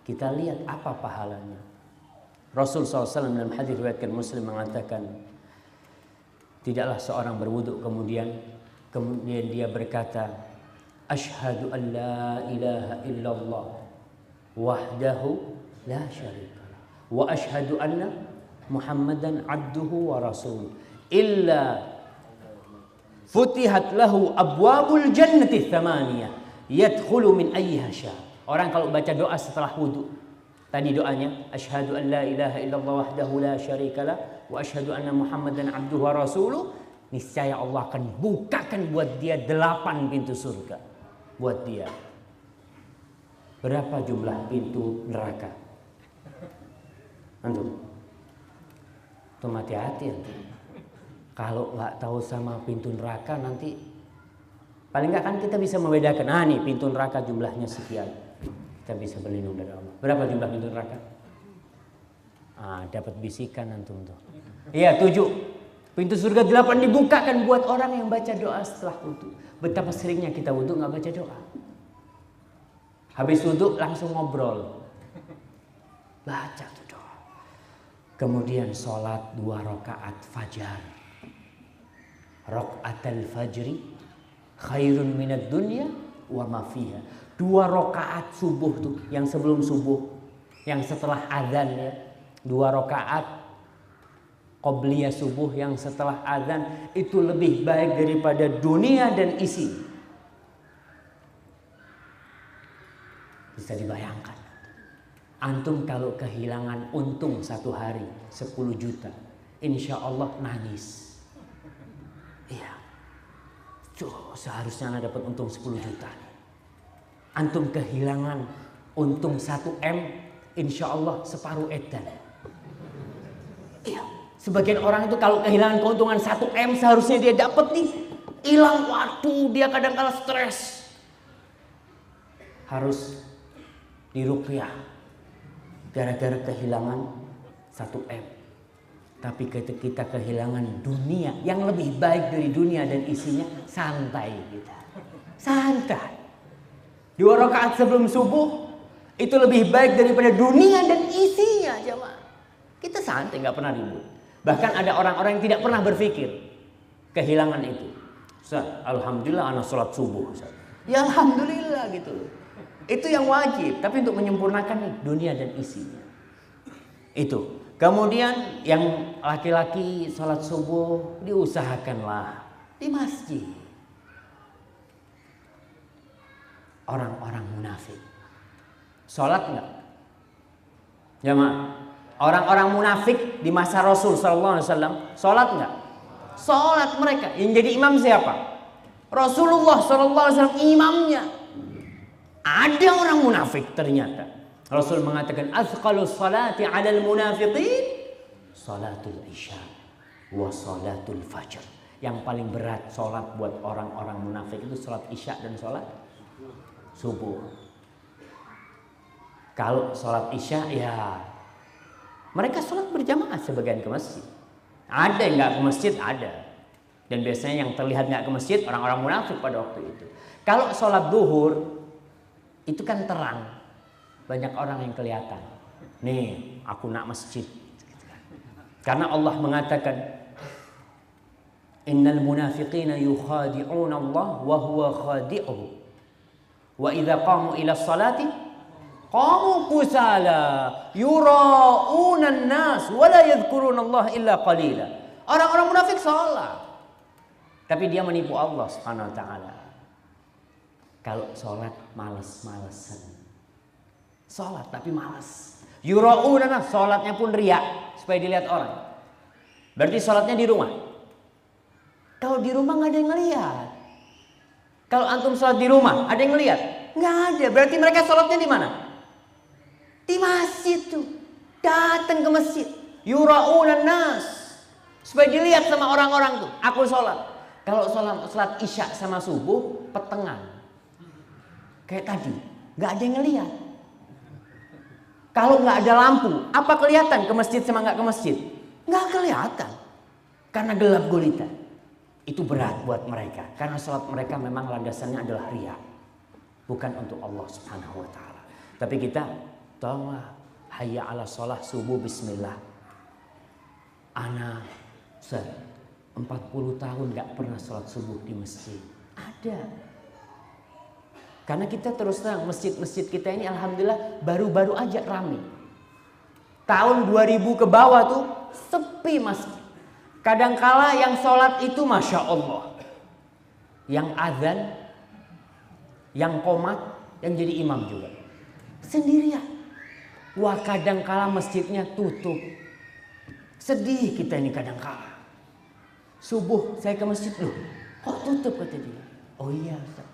Speaker 1: kita lihat apa pahalanya. Rasul SAW dalam hadis riwayatkan Muslim mengatakan, tidaklah seorang berwudu kemudian dia berkata, asyhadu an la ilaha illallah wahdahu la syarikalah wa asyhadu anna Muhammadan abduhu wa rasuluh illa futihat lahu abwabul jannati thamaniyah yadkhulu min ayyiha syaa. Orang kalau baca doa setelah wudu, tadi doanya asyhadu an la ilaha illallah wahdahu la syarikalah wa asyhadu anna Muhammadan abduhu wa rasuluh, niscaya Allah akan bukakan buat dia 8 pintu surga buat dia. Berapa jumlah pintu neraka? Antum? Tuh hati-hati antum. Kalau nggak tahu sama pintu neraka nanti paling nggak kan kita bisa membedakan. Ah nih pintu neraka jumlahnya sekian. Kita bisa berlindung dari Allah. Berapa jumlah pintu neraka? Ah, dapat bisikan antum tuh. Iya 7. Pintu surga 8 dibukakan buat orang yang baca doa setelah wudu. Betapa seringnya kita wudu nggak baca doa. Habis wudu langsung ngobrol. Baca tuh doa. Kemudian sholat 2 rakaat fajar. Rakaatul fajri khairun minad dunya wa ma fiha. 2 rakaat subuh tuh, yang sebelum subuh, yang setelah azan ya. 2 rakaat qobliyah subuh yang setelah azan itu lebih baik daripada dunia dan isi. Bisa dibayangkan. Antum kalau kehilangan untung 1 hari 10 juta, insya Allah nangis. Iya. Seharusnya anda dapat untung 10 juta. Antum kehilangan untung 1 M, insya Allah separuh edan. Iya. Sebagian orang itu kalau kehilangan keuntungan 1 M seharusnya dia dapat nih. Hilang, waduh, dia kadang-kala stres. Harus diruqyah gara-gara kehilangan 1 M. Tapi ketika kita kehilangan dunia yang lebih baik dari dunia dan isinya, santai kita. Santai. 2 rakaat sebelum subuh itu lebih baik daripada dunia dan isinya, jemaah. Kita santai, nggak pernah ribut. Bahkan ada orang-orang yang tidak pernah berpikir kehilangan itu. Ustaz, alhamdulillah anak sholat subuh. Ustaz. Ya alhamdulillah gitu loh. Itu yang wajib. Tapi untuk menyempurnakan nih dunia dan isinya. Itu. Kemudian yang laki-laki sholat subuh diusahakanlah di masjid. Orang-orang munafik sholat enggak? Jamaah. Orang-orang munafik di masa Rasul Sallallahu Alaihi Wasallam sholat enggak? Sholat mereka. Yang jadi imam siapa? Rasulullah Sallallahu Alaihi Wasallam imamnya. Ada orang munafik ternyata. Rasul mengatakan azqalus salati 'alal munafiqin salatul isya wa salatul fajr. Yang paling berat salat buat orang-orang munafik itu salat isya dan salat subuh. Kalau salat isya ya mereka salat berjamaah sebagian ke masjid. Ada yang nggak ke masjid, ada. Dan biasanya yang terlihat nggak ke masjid orang-orang munafik pada waktu itu. Kalau salat duhur itu kan terang. Banyak orang yang kelihatan. Nih, aku nak masjid. Karena Allah mengatakan, Innal munafiqina yukhadi'una Allah wa huwa khadi'uhu. Wa idza qamu ila salati qamu kusala yura'una an-nas wa la yadhkuruna Allah illa qalila. Orang-orang munafik salat, tapi dia menipu Allah Subhanahu wa taala. Kalau salat malas-malesan. Salat tapi malas. Yura'una, salatnya pun riya supaya dilihat orang. Berarti salatnya di rumah. Kalau di rumah nggak ada yang ngelihat. Kalau antum salat di rumah ada yang ngelihat? Nggak ada. Berarti mereka salatnya di mana? Di masjid tuh. Datang ke masjid. Yura'una nas, supaya dilihat sama orang-orang tuh. Aku salat. Kalau salat isya sama subuh petengan. Kayak tadi, nggak ada yang ngelihat. Kalau nggak ada lampu, apa kelihatan ke masjid sama nggak ke masjid? Nggak kelihatan, karena gelap gulita. Itu berat buat mereka, karena sholat mereka memang landasannya adalah riya, bukan untuk Allah Subhanahu Wa Taala. Tapi kita, tolonglah, hayya ala sholah subuh Bismillah. Anak, 40 tahun nggak pernah sholat subuh di masjid. Ada. Karena kita terus terang masjid-masjid kita ini alhamdulillah baru-baru aja rame. Tahun 2000 ke bawah tuh sepi masjid. Kadangkala yang sholat itu Masya Allah. Yang azan, yang qomat, yang jadi imam juga. Sendirian. Wah kadangkala masjidnya tutup. Sedih kita ini kadangkala. Subuh saya ke masjid loh. Kok tutup kata dia. Oh iya Ustaz.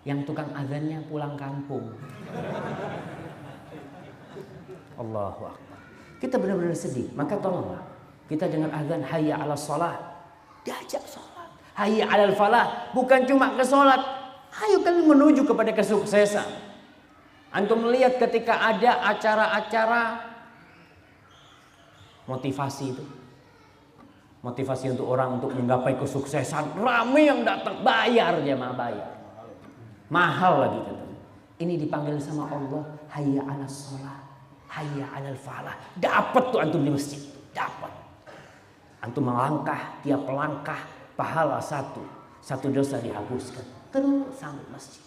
Speaker 1: Yang tukang azannya pulang kampung. Allahu Akbar. Kita benar-benar sedih. Maka tolonglah kita dengar azan hayya ala sholah, diajak sholat. Hayya ala falah, bukan cuma ke sholat. Ayo kalian menuju kepada kesuksesan. Antum melihat ketika ada acara-acara motivasi itu, motivasi untuk orang untuk menggapai kesuksesan, ramai yang datang, bayar jemaah, bayar. Mahal lagi katanya. Ini dipanggil sama Allah, hayya 'alas shalah, hayya 'alal falah. Dapat tuh antum di masjid, dapat. Antum melangkah, tiap langkah pahala satu dosa dihapuskan. Terus sampai masjid.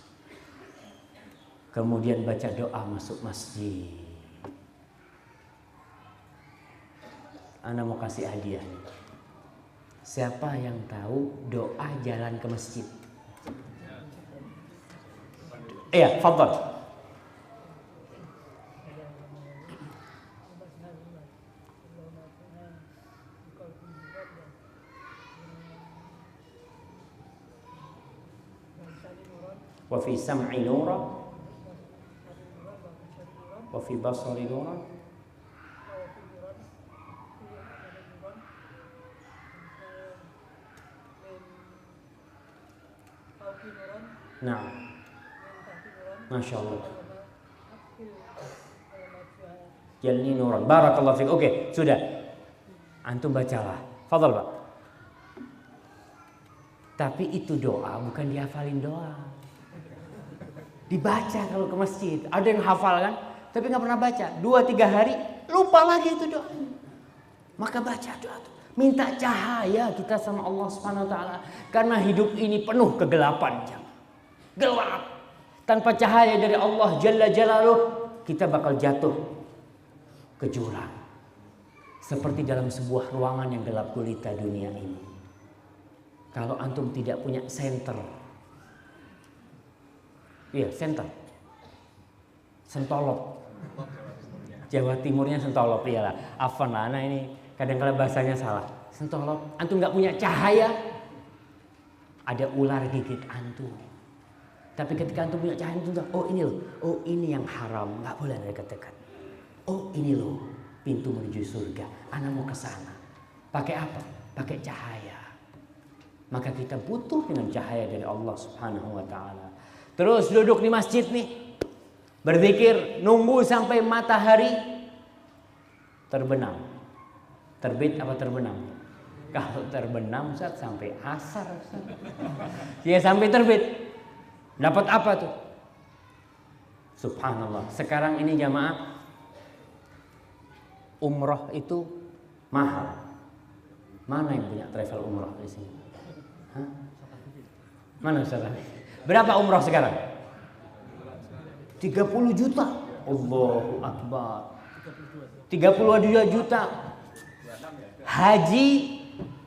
Speaker 1: Kemudian baca doa masuk masjid. Ana mau kasih hadiah nih. Siapa yang tahu doa jalan ke masjid? Iya, fadhal. Wa fi sam'i nura wa fi basari nura nah. Masya Allah. Jalni nuran. Barakallahu fiik. Oke, sudah. Antum bacalah. Fadhal, Pak. Tapi itu doa bukan dihafalin doa. Dibaca kalau ke masjid. Ada yang hafal kan? Tapi nggak pernah baca. 2-3 hari lupa lagi itu doa. Maka baca doa itu. Minta cahaya kita sama Allah Subhanahu wa taala. Karena hidup ini penuh kegelapan. Gelap. Tanpa cahaya dari Allah Jalla Jalaluh, kita bakal jatuh ke jurang. Seperti dalam sebuah ruangan yang gelap gulita dunia ini. Kalau antum tidak punya senter. Iya, senter. Sentolop. Jawa Timurnya sentolop, iyalah. Afan lah, nah ini kadang-kadang bahasanya salah. Sentolop. Antum nggak punya cahaya, ada ular gigit antum. Tapi ketika antum punya cahaya, antum tahu, oh ini loh, oh ini yang haram, nggak boleh dekat-dekat. Oh ini loh pintu menuju surga, ana mau ke sana. Pakai apa? Pakai cahaya. Maka kita butuh dengan cahaya dari Allah Subhanahu wa taala. Terus duduk di masjid nih, berzikir, nunggu sampai matahari terbenam. Terbit apa terbenam? Kalau terbenam Ustaz sampai asar Ustaz. Ya sampai terbit. Dapat apa tuh? Subhanallah. Sekarang ini jamaah, umroh itu mahal. Mana yang punya travel umroh di sini? Hah? Mana Ustaz? Berapa umroh sekarang? 30 juta. Allahu Akbar. 32 juta. Haji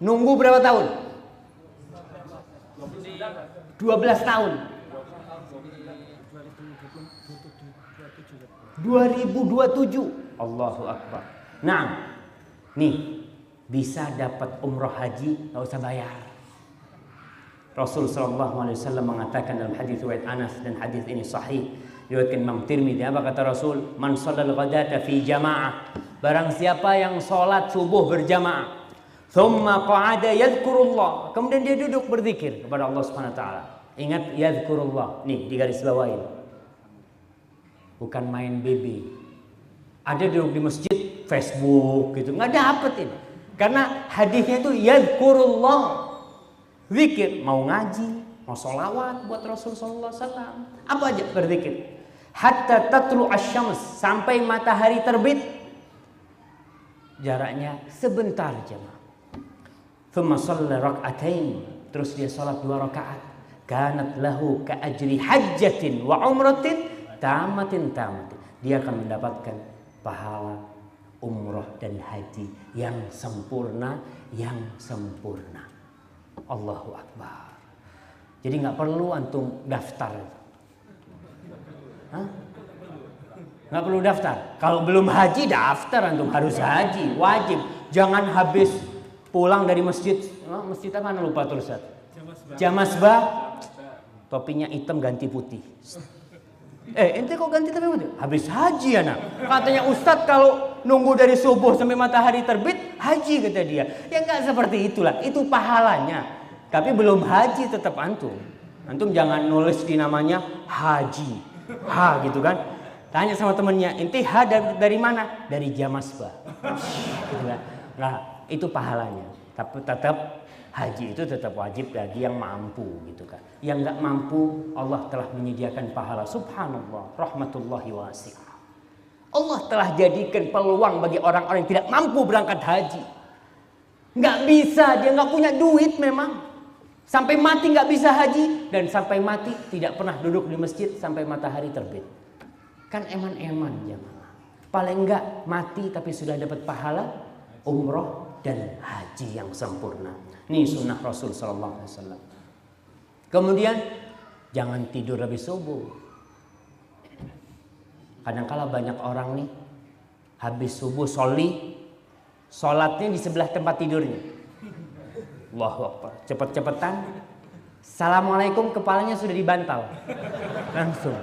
Speaker 1: nunggu berapa tahun? 12 tahun. 2027. Allahu Akbar. Nah, nih bisa dapat umroh haji nggak usah bayar. Rasul sallallahu alaihi wasallam mengatakan dalam hadis riwayat Anas, dan hadis ini sahih diriwayatkan Imam Tirmidzi. Apa kata Rasul? Man shallal ghadata fi jamaah. Barang siapa yang sholat subuh berjamaah, thumma qa'ada yadhkurullah, kemudian dia duduk berzikir kepada Allah Subhanahu wa taala. Ingat yadhkurullah. Nih di garis bawahin. Bukan main BB. Ada duduk di masjid Facebook gitu, nggak dapet ini. Karena hadisnya itu yadhkurullah, zikir, mau ngaji, mau sholawat buat Rasul sallallahu alaihi wasallam, apa aja berzikir. Hatta tatlu asyams, sampai matahari terbit. Jaraknya sebentar jemaah. Thumma shalla rak'atain, terus dia salat 2 rakaat. Kanat lahu ka ajri hajjatin wa umratin tamatin. Dia akan mendapatkan pahala umroh dan haji yang sempurna, Allahu Akbar. Jadi nggak perlu antum daftar. Hah? Nggak perlu daftar. Kalau belum haji daftar, antum harus haji, wajib. Jangan habis pulang dari masjid, masjid apa lupa terus. Jamasbah, topinya hitam ganti putih. Ente kok ganti tapi putih? Habis haji anak. Katanya Ustadz kalau nunggu dari subuh sampai matahari terbit haji, kata dia. Ya enggak seperti itulah. Itu pahalanya. Tapi belum haji tetap antum. Antum jangan nulis di namanya haji. Ha gitu kan. Tanya sama temennya, ente ha dari mana? Dari Jamasbah. Gitu kan. Nah, itu pahalanya. Tapi tetap haji itu tetap wajib bagi yang mampu gitu kan. Yang nggak mampu, Allah telah menyediakan pahala. Subhanallah, rahmatullahi wasi'ah. Allah telah jadikan peluang bagi orang-orang yang tidak mampu berangkat haji. Nggak bisa, dia nggak punya duit memang. Sampai mati nggak bisa haji, dan sampai mati tidak pernah duduk di masjid sampai matahari terbit. Kan eman-eman jemaah. Paling nggak mati tapi sudah dapat pahala umroh dan haji yang sempurna. Ini sunnah Rasul sallallahu alaihi wasallam. Kemudian jangan tidur habis subuh. Kadang-kala banyak orang nih habis subuh sholatnya di sebelah tempat tidurnya. Allahu Akbar. Cepet-cepetan. Assalamualaikum, kepalanya sudah dibantal. Langsung.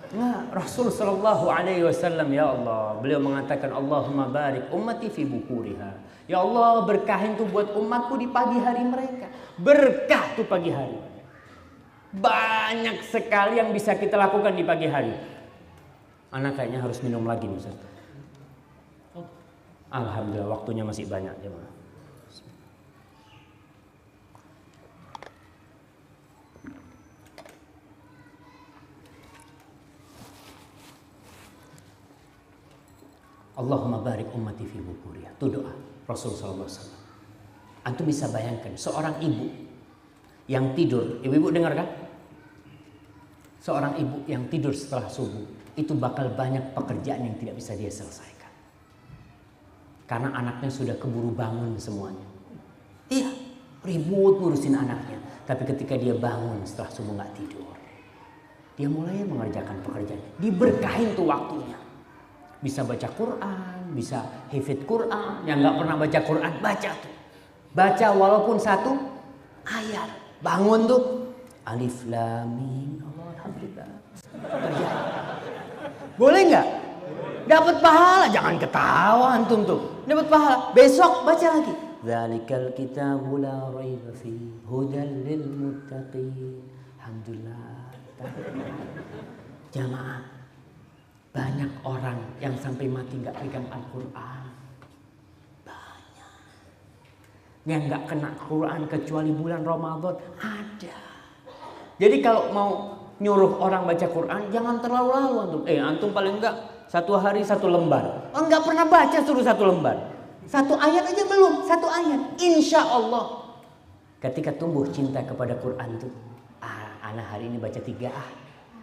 Speaker 1: Nah, Rasul sallallahu alaihi wasallam, ya Allah, beliau mengatakan Allahumma barik ummati fi bukuriha. Ya Allah, berkahin tuh buat umatku di pagi hari mereka. Berkah tuh pagi hari. Banyak sekali yang bisa kita lakukan di pagi hari. Anak kayaknya harus minum lagi nih Ustaz. Alhamdulillah waktunya masih banyak jemaah. Allahumma barik ummati fi bukuriha. Itu doa Rasul sallallahu alaihi wasallam. Antum bisa bayangkan seorang ibu yang tidur, ibu-ibu dengar kan? Seorang ibu yang tidur setelah subuh itu bakal banyak pekerjaan yang tidak bisa dia selesaikan. Karena anaknya sudah keburu bangun semuanya. Iya, ribut ngurusin anaknya. Tapi ketika dia bangun setelah subuh nggak tidur, dia mulai mengerjakan pekerjaan. Diberkahin tuh waktunya. Bisa baca Quran, bisa hafid Quran. Yang nggak pernah baca Quran, baca tuh. Baca walaupun 1 ayat. Bangun tuh. Alif Lam Mim. Alhamdulillah. Boleh nggak? Dapat pahala, jangan ketawa antum tuh. Dapat pahala, besok baca lagi. Dzalikal kitabu la raiba fihi hudal lil muttaqin. Alhamdulillah. Jamaah, banyak orang yang sampai mati nggak pegang Al-Quran. Banyak. Yang nggak kena Quran kecuali bulan Ramadan ada. Jadi kalau mau nyuruh orang baca Quran, jangan terlalu lalu antum. Antum paling enggak satu hari satu lembar. Enggak pernah baca suruh satu lembar. Satu ayat aja belum, satu ayat. Insya Allah. Ketika tumbuh cinta kepada Quran tuh, anak hari ini baca 3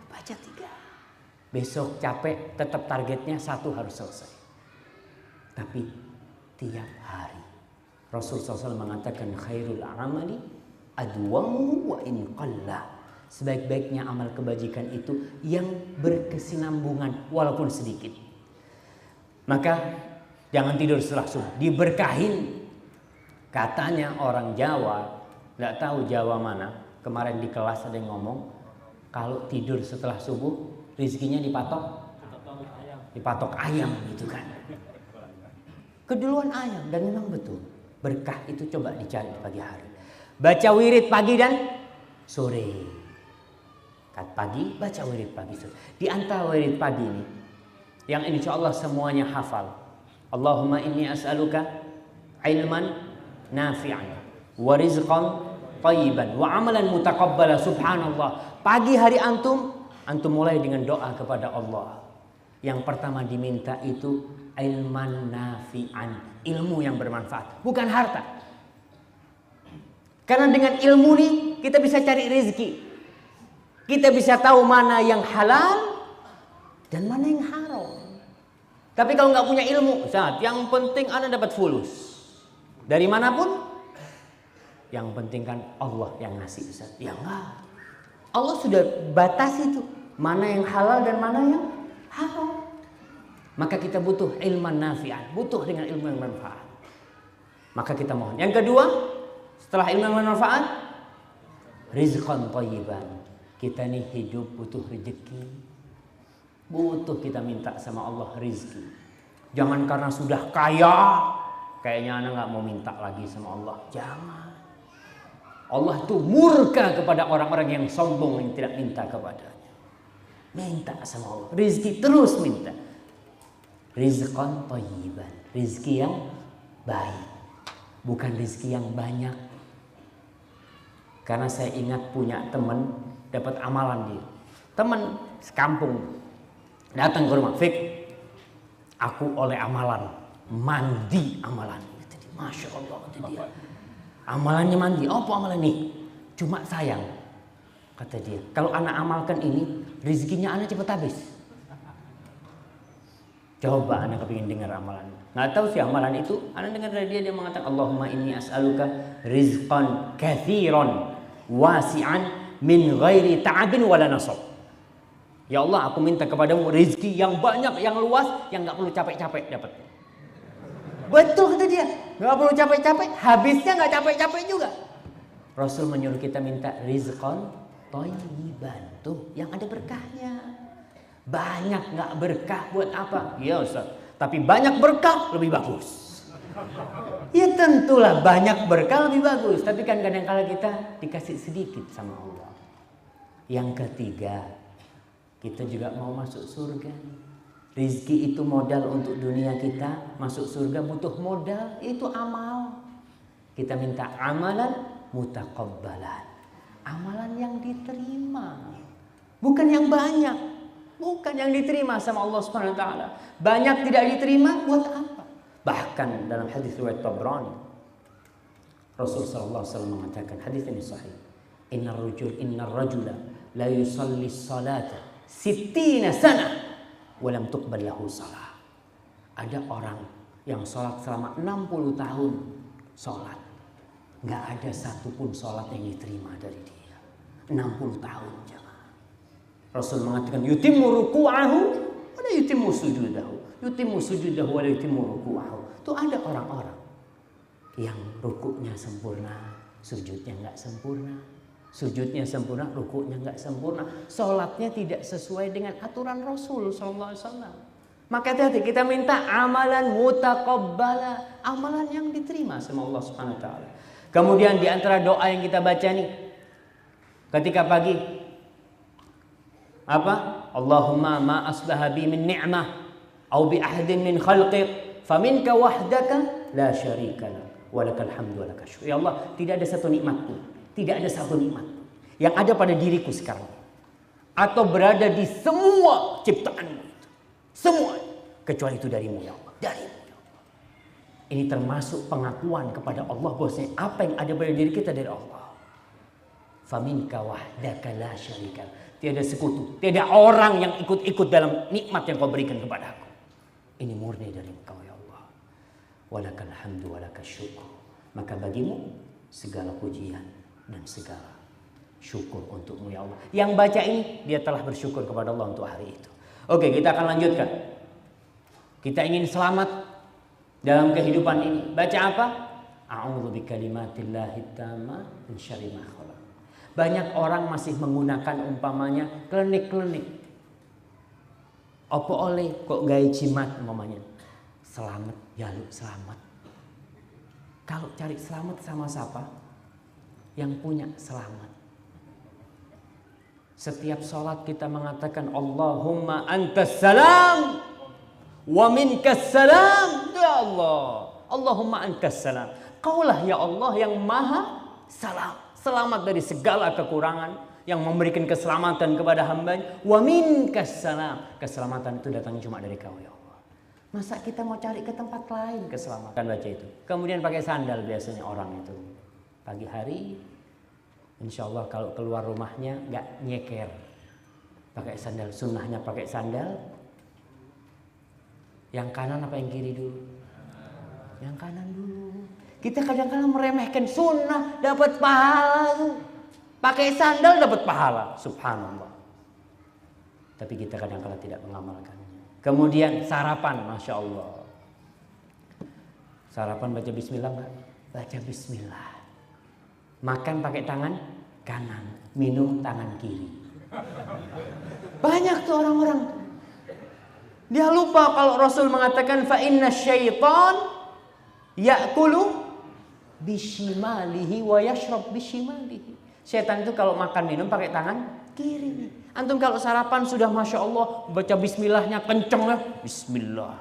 Speaker 1: baca 3. Besok capek, tetap targetnya 1 harus selesai. Tapi tiap hari Rasulullah SAW mengatakan khairul amali adwamuhu wa in qalla. Sebaik-baiknya amal kebajikan itu yang berkesinambungan walaupun sedikit. Maka jangan tidur setelah subuh, diberkahin. Katanya orang Jawa, nggak tahu Jawa mana, kemarin di kelas ada yang ngomong, kalau tidur setelah subuh rezekinya dipatok ayam gitu kan. Keduluan ayam, dan memang betul. Berkah itu coba dicari di pagi hari. Baca wirid pagi dan sore. Pagi baca wirid pagi sore. Di antara wirid pagi ini yang insya Allah semuanya hafal. Allahumma inni as'aluka ilman nafi'an wa rizqan thayyiban wa amalan mutaqabbala. Subhanallah. Pagi hari antum mulai dengan doa kepada Allah. Yang pertama diminta itu ilman nafi'an, ilmu yang bermanfaat, bukan harta. Karena dengan ilmu nih kita bisa cari rezeki. Kita bisa tahu mana yang halal dan mana yang haram. Tapi kalau nggak punya ilmu, Ustaz, yang penting Anda dapat fulus dari manapun. Yang penting kan Allah yang ngasih, Ustaz. Ya enggak. Allah sudah batasi itu mana yang halal dan mana yang haram. Maka kita butuh ilman nafi'an, butuh dengan ilmu yang bermanfaat. Maka kita mohon. Yang kedua, setelah ilmu yang bermanfaat, rizqan thayyiban. Kita nih hidup butuh rezeki. Butuh kita minta sama Allah rezeki. Jangan karena sudah kaya, kayaknya anak nggak mau minta lagi sama Allah. Jangan. Allah tuh murka kepada orang-orang yang sombong yang tidak minta kepadanya. Minta sama Allah. Rezeki terus minta. Rizqan thayyiban. Rezeki yang baik. Bukan rezeki yang banyak. Karena saya ingat punya teman dapat amalan dia. Teman sekampung datang ke rumah, Fik, aku oleh amalan, mandi amalan. Masya Allah, kata dia. Amalannya mandi. Apa amalan nih? Cuma sayang, kata dia, kalau anak amalkan ini, rezekinya anak cepat habis. Coba anak kepingin dengar amalan. Nggak tahu sih amalan itu. Anak dengar dari dia mengatakan, Allahumma inni as'aluka rizqan kathiran wasi'an min ghairi ta'abin wala nasab. Ya Allah, aku minta kepadamu rezeki yang banyak, yang luas, yang nggak perlu capek-capek dapat. Betul kata dia, nggak perlu capek-capek, habisnya nggak capek-capek juga. Rasul menyuruh kita minta rizqan thayyiban, tuh yang ada berkahnya. Banyak nggak berkah buat apa? Ya Ustaz, tapi banyak berkah lebih bagus. Ya tentulah banyak berkah lebih bagus, tapi kan kadang-kala kita dikasih sedikit sama Allah. Yang ketiga, kita juga mau masuk surga. Rizki itu modal untuk dunia kita. Masuk surga butuh modal, itu amal. Kita minta amalan mutaqabbalan, amalan yang diterima, bukan yang banyak, bukan yang diterima sama Allah Subhanahu wa taala. Banyak tidak diterima buat apa? Bahkan dalam hadis riwayat Tabrani, Rasul sallallahu alaihi wasallam mengatakan, hadis ini sahih, innar rajula la yusalli salata 60 sana wa lam tuqbal lahu salah. Ada orang yang sholat selama 60 tahun sholat, nggak ada satupun sholat yang diterima dari dia. 60 tahun jemaah. Rasul mengatakan yutimmu ruku'ahu wa la yutimmu sujudahu, yutimmu sujudahu wa la yutimmu ruku'ahu. Tuh ada orang-orang yang rukuknya sempurna, sujudnya nggak sempurna. Sujudnya sempurna, rukuknya nggak sempurna. Sholatnya tidak sesuai dengan aturan Rasul sallallahu alaihi wasallam. Maka hati-hati, kita minta amalan mutaqabbala, amalan yang diterima sama Allah Subhanahu wa taala. Kemudian di antara doa yang kita baca nih ketika pagi apa? Allahumma ma asbaha bi min ni'mah au bi ahadin min khalqik faminka wahdaka la syarika lak walakal hamdu walakal syukur. Ya Allah, tidak ada satu nikmat pun, tidak ada satu nikmat yang ada pada diriku sekarang atau berada di semua ciptaanmu itu, semua kecuali itu darimu ya Allah, darimu ya Allah. Ini termasuk pengakuan kepada Allah bahwasanya apa yang ada pada diri kita dari Allah. Faminka wahdaka la syarika lak. Tiada sekutu, tiada orang yang ikut-ikut dalam nikmat yang kau berikan kepadaku. Ini murni dari Engkau ya Allah. Walakal hamdu walakal syukur. Maka bagimu segala pujian dan segala syukur untukmu ya Allah. Yang baca ini dia telah bersyukur kepada Allah untuk hari itu. Oke, kita akan lanjutkan. Kita ingin selamat dalam kehidupan ini. Baca apa? A'udzu bikalimatillahi tammah min syarri ma khalaq. Banyak orang masih menggunakan umpamanya klenik-klenik. Apa oleh kok gaya jimat umpamanya. Selamat, jaluk selamat. Kalau cari selamat sama siapa? Yang punya selamat. Setiap sholat kita mengatakan Allahumma antas salam wa minkas salam. Ya Allah, Allahumma antas salam. Kaulah ya Allah yang maha salam, selamat dari segala kekurangan, yang memberikan keselamatan kepada hamba-Nya. Wa minkas salam. Keselamatan itu datangnya cuma dari Kau ya Allah. Masa kita mau cari ke tempat lain keselamatan? Baca itu. Kemudian pakai sandal biasanya orang itu. Pagi hari insya Allah kalau keluar rumahnya nggak nyeker, pakai sandal. Sunnahnya pakai sandal. Yang kanan apa yang kiri dulu? Yang kanan dulu. Kita kadang-kadang meremehkan sunnah, dapat pahala tuh. Pakai sandal dapat pahala, subhanallah. Tapi kita kadang-kadang tidak mengamalkannya. Kemudian sarapan, masya Allah. Sarapan baca Bismillah nggak? Baca Bismillah. Makan pakai tangan kanan, minum tangan kiri. Banyak tuh orang-orang. Dia lupa kalau Rasul mengatakan fa inna syaitan ya'kulu bishimalihi wa yashrab bishimalihi. Setan itu kalau makan minum pakai tangan kiri. Antum kalau sarapan sudah masya Allah baca Bismillahnya kenceng ya. Bismillah.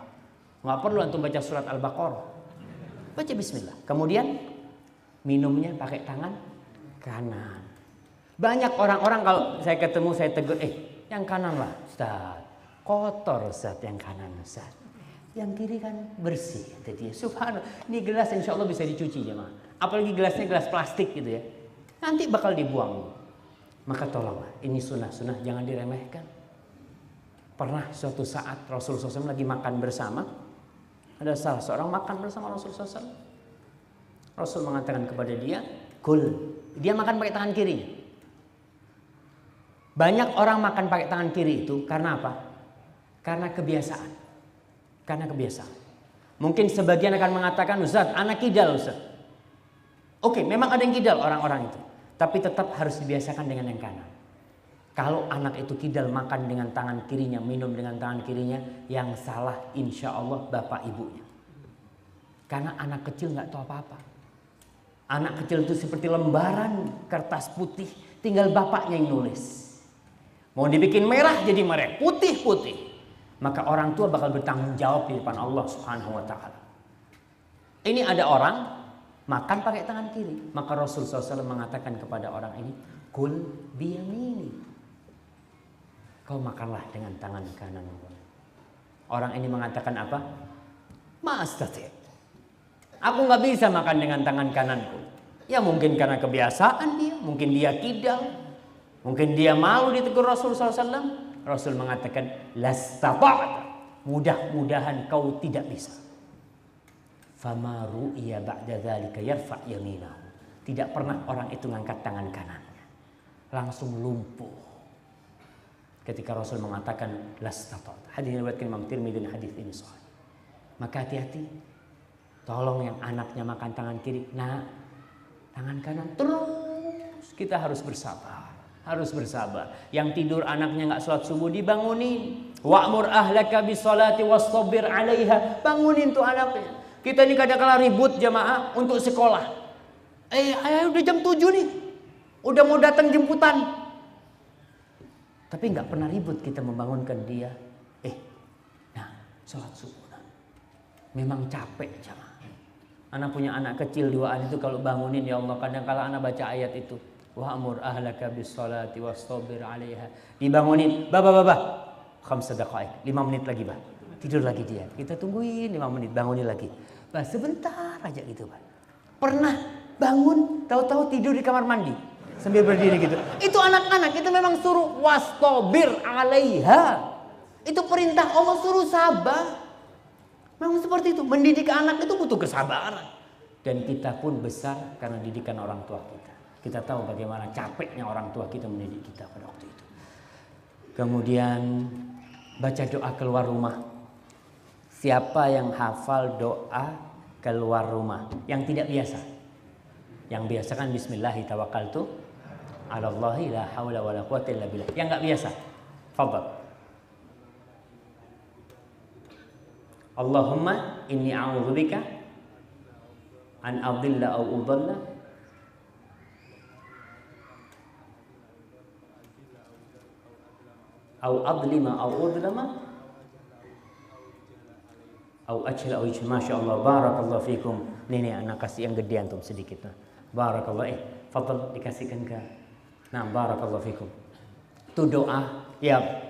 Speaker 1: Nggak perlu antum baca surat Al-Baqarah. Baca Bismillah. Kemudian minumnya pakai tangan kanan. Banyak orang-orang kalau saya ketemu saya tegur, yang kanan lah Ustaz. Kotor Ustaz yang kanan Ustaz. Yang kiri kan bersih. Jadi subhanallah. Ini gelas insya Allah bisa dicuci jemaah. Apalagi gelasnya gelas plastik gitu ya. Nanti bakal dibuang. Maka tolonglah. Ini sunnah-sunnah jangan diremehkan. Pernah suatu saat Rasulullah SAW lagi makan bersama. Ada salah seorang makan bersama Rasulullah SAW. Rasul mengatakan kepada dia, kul. Dia makan pakai tangan kirinya. Banyak orang makan pakai tangan kiri itu karena apa? Karena kebiasaan. Karena kebiasaan. Mungkin sebagian akan mengatakan, Ustaz, anak kidal Ustaz. Oke, memang ada yang kidal orang-orang itu. Tapi tetap harus dibiasakan dengan yang kanan. Kalau anak itu kidal makan dengan tangan kirinya, minum dengan tangan kirinya, yang salah insya Allah bapak ibunya. Karena anak kecil nggak tahu apa-apa. Anak kecil itu seperti lembaran kertas putih, tinggal bapaknya yang nulis. Mau dibikin merah jadi merah, putih-putih. Maka orang tua bakal bertanggung jawab di depan Allah Subhanahu wa taala. Ini ada orang makan pakai tangan kiri. Maka Rasulullah SAW mengatakan kepada orang ini, kul biyamini. Kau makanlah dengan tangan kanan. Orang ini mengatakan apa? Ma'astati. Aku nggak bisa makan dengan tangan kananku. Ya mungkin karena kebiasaan dia, mungkin dia kidal, mungkin dia malu ditegur Rasulullah SAW. Rasul mengatakan, lastata'ta. Mudah-mudahan kau tidak bisa. Fama ru'iya ba'da dzalika yarfa' yaminahu. Tidak pernah orang itu ngangkat tangan kanannya. Langsung lumpuh. Ketika Rasul mengatakan lastata'ta. Hadis diriwayatkan Imam Tirmidzi dan hadis ini sahih. Maka hati-hati. Tolong yang anaknya makan tangan kiri, nah tangan kanan terus kita harus bersabar. Harus bersabar. Yang tidur anaknya nggak sholat subuh dibangunin. Wa'mur ahlaka bisolati wastabir 'alaiha. Bangunin tuh anaknya. Kita ini kadang-kala ribut jamaah untuk sekolah. Ayah udah jam 7 nih. Udah mau datang jemputan. Tapi nggak pernah ribut kita membangunkan dia. Sholat subuh. Memang capek jamaah. Anak punya anak kecil 2an itu kalau bangunin ya Allah, kadang-kala anak baca ayat itu. Wa'mur ahlaka bis-sholati wastabir 'alaiha. Dibangunin, baba. 5 daqaik, 5 menit lagi, Bah. Tidur lagi dia. Kita tungguin 5 menit, bangunin lagi. Bah, sebentar aja gitu, Bah. Pernah bangun, tahu-tahu tidur di kamar mandi sambil berdiri gitu. Itu anak-anak kita memang suruh wastabir 'alaiha. Itu perintah Allah, suruh sabar. Memang seperti itu. Mendidik anak itu butuh kesabaran. Dan kita pun besar karena didikan orang tua kita. Kita tahu bagaimana capeknya orang tua kita mendidik kita pada waktu itu. Kemudian baca doa keluar rumah. Siapa yang hafal doa keluar rumah? Yang tidak biasa. Yang biasa kan bismillahi tawakkaltu 'alallahi la haula wala quwwata illa billah. Yang enggak biasa. Fadhal. Allahumma inni a'udzubika an adilla aw udalla aw adlima aw udlama aw ajla aw ijma. Masyaallah, barakallahu fikum. Ini anak kasih yang gede antum sedikit. Barakallah. Fadhal dikasihkan ke. Nah, barakallahu fikum. Itu doa ya.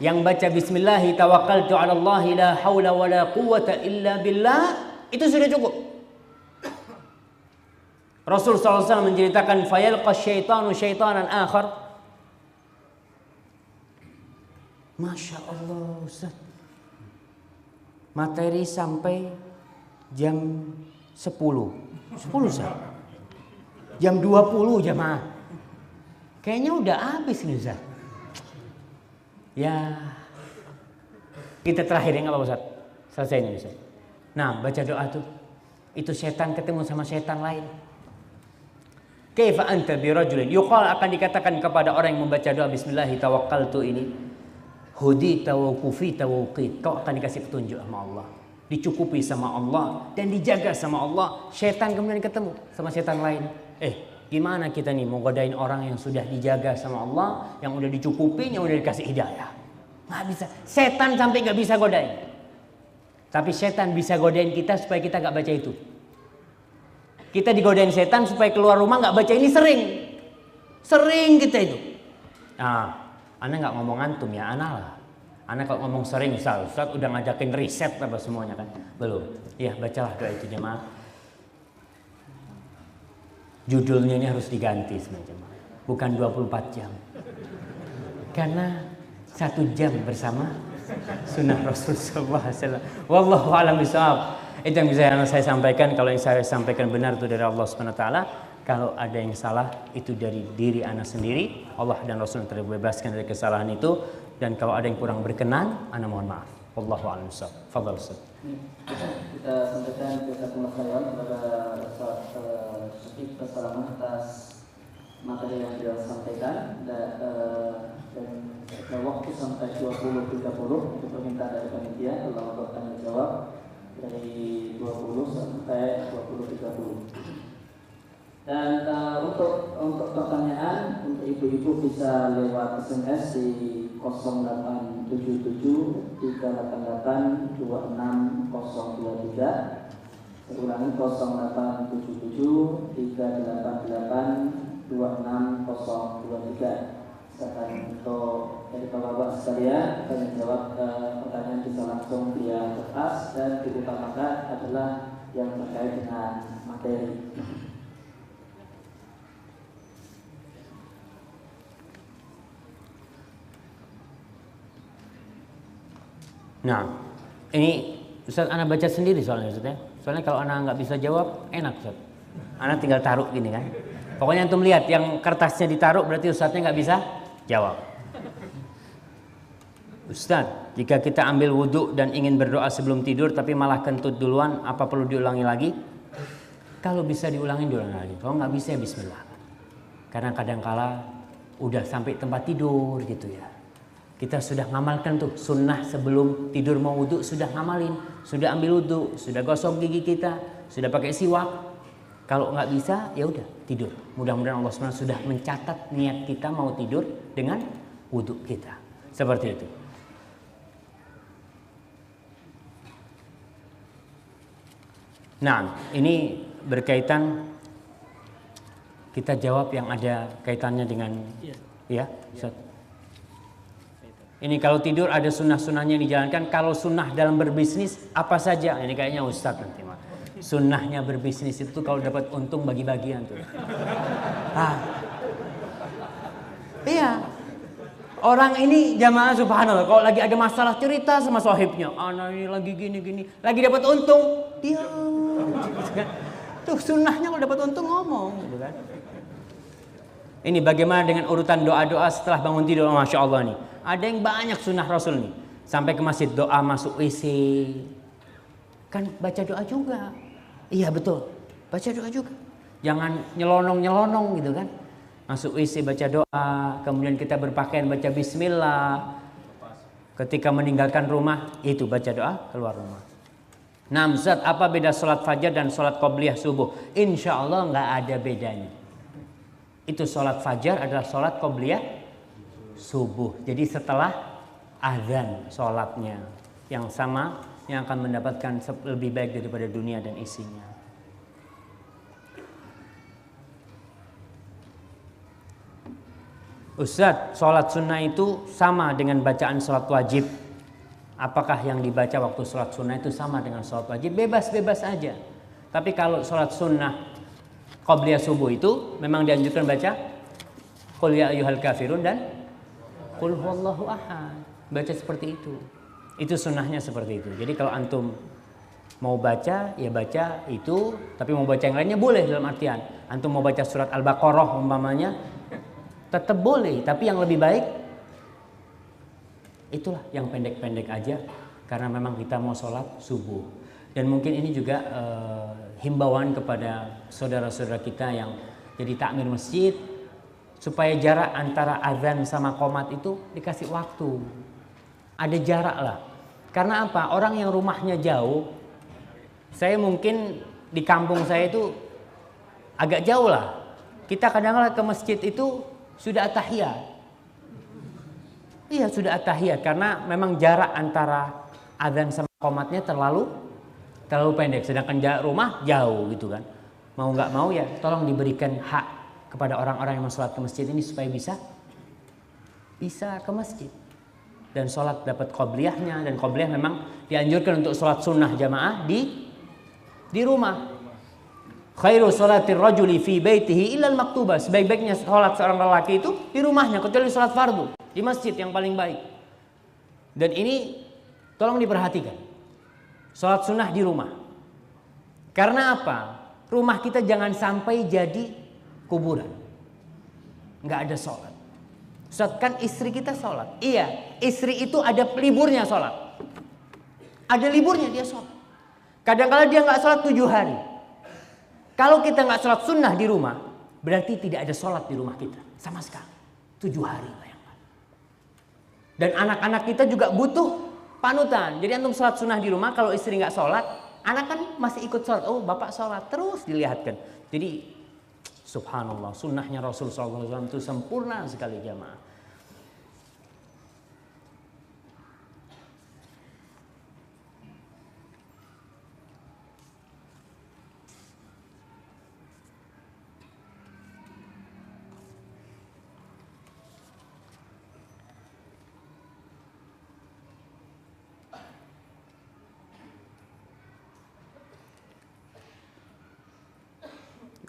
Speaker 1: Yang baca bismillahi tawakkaltu 'alallahi la haula wala quwwata illa billah, itu sudah cukup. Rasul SAW menceritakan fayalqa syaitanu syaitanan akhar. Masya Allah Ustaz. Materi sampai jam 10 Ustaz. Jam 20 jamaah. Kayaknya udah habis nih Ustaz. Ya, kita terakhir ya, nggak apa-apa Ustaz. Selesai ini Ustaz. Nah, baca doa tuh. Itu setan ketemu sama setan lain. Kaifa anta birajulin. Yuqal, akan dikatakan kepada orang yang membaca doa bismillahi tawakkaltu ini. Hudita wa kufita wa uqit. Kau akan dikasih petunjuk sama Allah. Dicukupi sama Allah dan dijaga sama Allah. Setan kemudian ketemu sama setan lain. Gimana kita nih mau godain orang yang sudah dijaga sama Allah, yang udah dicukupi, yang udah dikasih hidayah? Nggak bisa. Setan sampai nggak bisa godain. Tapi setan bisa godain kita supaya kita nggak baca itu. Kita digodain setan supaya keluar rumah nggak baca ini sering kita itu. Nah, ana nggak ngomong antum ya, ana lah. Ana kalau ngomong sering, Ustaz udah ngajakin riset apa semuanya kan? Belum. Ya bacalah doa itu jemaah. Judulnya ini harus diganti semacam, bukan 24 jam. Karena 1 jam bersama sunnah Rasul sallallahu alaihi wasallam. Wallahu a'lam bishawab. Itu yang bisa saya sampaikan. Kalau yang saya sampaikan benar itu dari Allah Subhanahu wa taala. Kalau ada yang salah itu dari diri ana sendiri. Allah dan Rasul terbebaskan dari kesalahan itu. Dan kalau ada yang kurang berkenan, ana mohon maaf. Wallahu a'lam bishawab. Fadhal Ustaz.
Speaker 2: Kita sampaikan jazakumullah khairan kepada Ustaz Syafiq Persalaman atas materi yang beliau sampaikan, dan waktu sampai 20.30 untuk permintaan dari panitia Allah akan menjawab dari 20 sampai 20.30. Dan untuk pertanyaan untuk ibu-ibu bisa lewat SMS di 0877 388 26023. Ulangi 0877 388 26023. Sedangkan untuk dari bapak-bapak sekalian, kami menjawab pertanyaan bisa langsung via kertas, dan diutamakan adalah yang terkait dengan materi.
Speaker 1: Nah, ini Ustaz ana baca sendiri soalnya Ustaz ya. Soalnya kalau ana nggak bisa jawab, enak Ustaz. Ana tinggal taruh gini kan. Pokoknya antum lihat yang kertasnya ditaruh berarti Ustaznya nggak bisa jawab. Ustaz, jika kita ambil wudhu dan ingin berdoa sebelum tidur tapi malah kentut duluan, apa perlu diulangi lagi? Kalau bisa diulangi lagi. Kalau nggak bisa ya bismillah. Karena kadangkala udah sampai tempat tidur gitu ya. Kita sudah ngamalkan tuh sunnah sebelum tidur mau wudhu, sudah ngamalin, sudah ambil wudhu, sudah gosok gigi kita, sudah pakai siwak. Kalau nggak bisa ya udah tidur. Mudah-mudahan Allah SWT sudah mencatat niat kita mau tidur dengan wudhu kita. Seperti itu. Nah, ini berkaitan, kita jawab yang ada kaitannya dengan ya, Ustaz. Ini kalau tidur ada sunnah-sunnahnya yang dijalankan. Kalau sunnah dalam berbisnis apa saja? Ini kayaknya Ustaz nanti mah. Sunnahnya berbisnis itu kalau dapat untung bagi-bagian tuh. Iya. Orang ini jamaah subhanallah kalau lagi ada masalah cerita sama sahibnya. Anak ini lagi gini-gini, lagi dapat untung, dia tuh sunnahnya kalau dapat untung ngomong, gitu kan. Ini bagaimana dengan urutan doa-doa setelah bangun tidur? Masya Allah nih. Ada yang banyak sunnah Rasul nih. Sampai ke masjid doa masuk WC. Kan baca doa juga. Iya betul. Baca doa juga. Jangan nyelonong-nyelonong gitu kan. Masuk WC baca doa. Kemudian kita berpakaian baca bismillah. Ketika meninggalkan rumah itu baca doa keluar rumah. Nah Ustaz, apa beda sholat fajar dan sholat qobliyah subuh? Insya Allah nggak ada bedanya. Itu sholat fajar adalah sholat qobliyah subuh. Jadi setelah azan sholatnya yang sama, yang akan mendapatkan lebih baik daripada dunia dan isinya. Ustaz, sholat sunnah itu sama dengan bacaan sholat wajib. Apakah yang dibaca waktu sholat sunnah itu sama dengan sholat wajib? Bebas-bebas aja. Tapi kalau sholat sunnah qobliyah subuh itu memang dianjurkan baca Qul ya ayyuhal kafirun dan Qul huwallahu ahad. Baca seperti itu. Itu sunnahnya seperti itu. Jadi kalau antum mau baca ya baca itu, tapi mau baca yang lainnya boleh, dalam artian antum mau baca surat Al-Baqarah umpamanya tetap boleh, tapi yang lebih baik itulah yang pendek-pendek aja karena memang kita mau sholat subuh. Dan mungkin ini juga himbauan kepada saudara-saudara kita yang jadi takmir masjid, supaya jarak antara azan sama qomat itu dikasih waktu. Ada jarak lah. Karena apa? Orang yang rumahnya jauh, saya mungkin di kampung saya itu agak jauh lah. Kita kadang-kadang ke masjid itu sudah at-tahiyat. Iya sudah at-tahiyat karena memang jarak antara azan sama qomatnya terlalu pendek. Sedangkan jarak rumah jauh gitu kan. Mau nggak mau ya tolong diberikan hak kepada orang-orang yang mau sholat ke masjid ini supaya bisa ke masjid dan sholat dapat qobliyahnya. Dan qobliyah memang dianjurkan untuk sholat sunnah jamaah di rumah. Khairu sholatir rajuli fi baitihi illal maktubah. Sebaik-baiknya sholat seorang lelaki itu di rumahnya kecuali sholat fardu di masjid yang paling baik. Dan ini tolong diperhatikan. Sholat sunnah di rumah. Karena apa? Rumah kita jangan sampai jadi kuburan. Nggak ada sholat. Ustaz, kan istri kita sholat. Iya, istri itu ada liburnya sholat. Ada liburnya dia sholat. Kadang-kadang dia nggak sholat 7 hari. Kalau kita nggak sholat sunnah di rumah, berarti tidak ada sholat di rumah kita sama sekali. 7 hari bayangkan. Dan anak-anak kita juga butuh panutan. Jadi antum sholat sunnah di rumah, kalau istri nggak sholat, anak kan masih ikut sholat. Oh bapak sholat, terus dilihatkan. Jadi subhanallah, sunnahnya Rasul SAW itu sempurna sekali jamaah.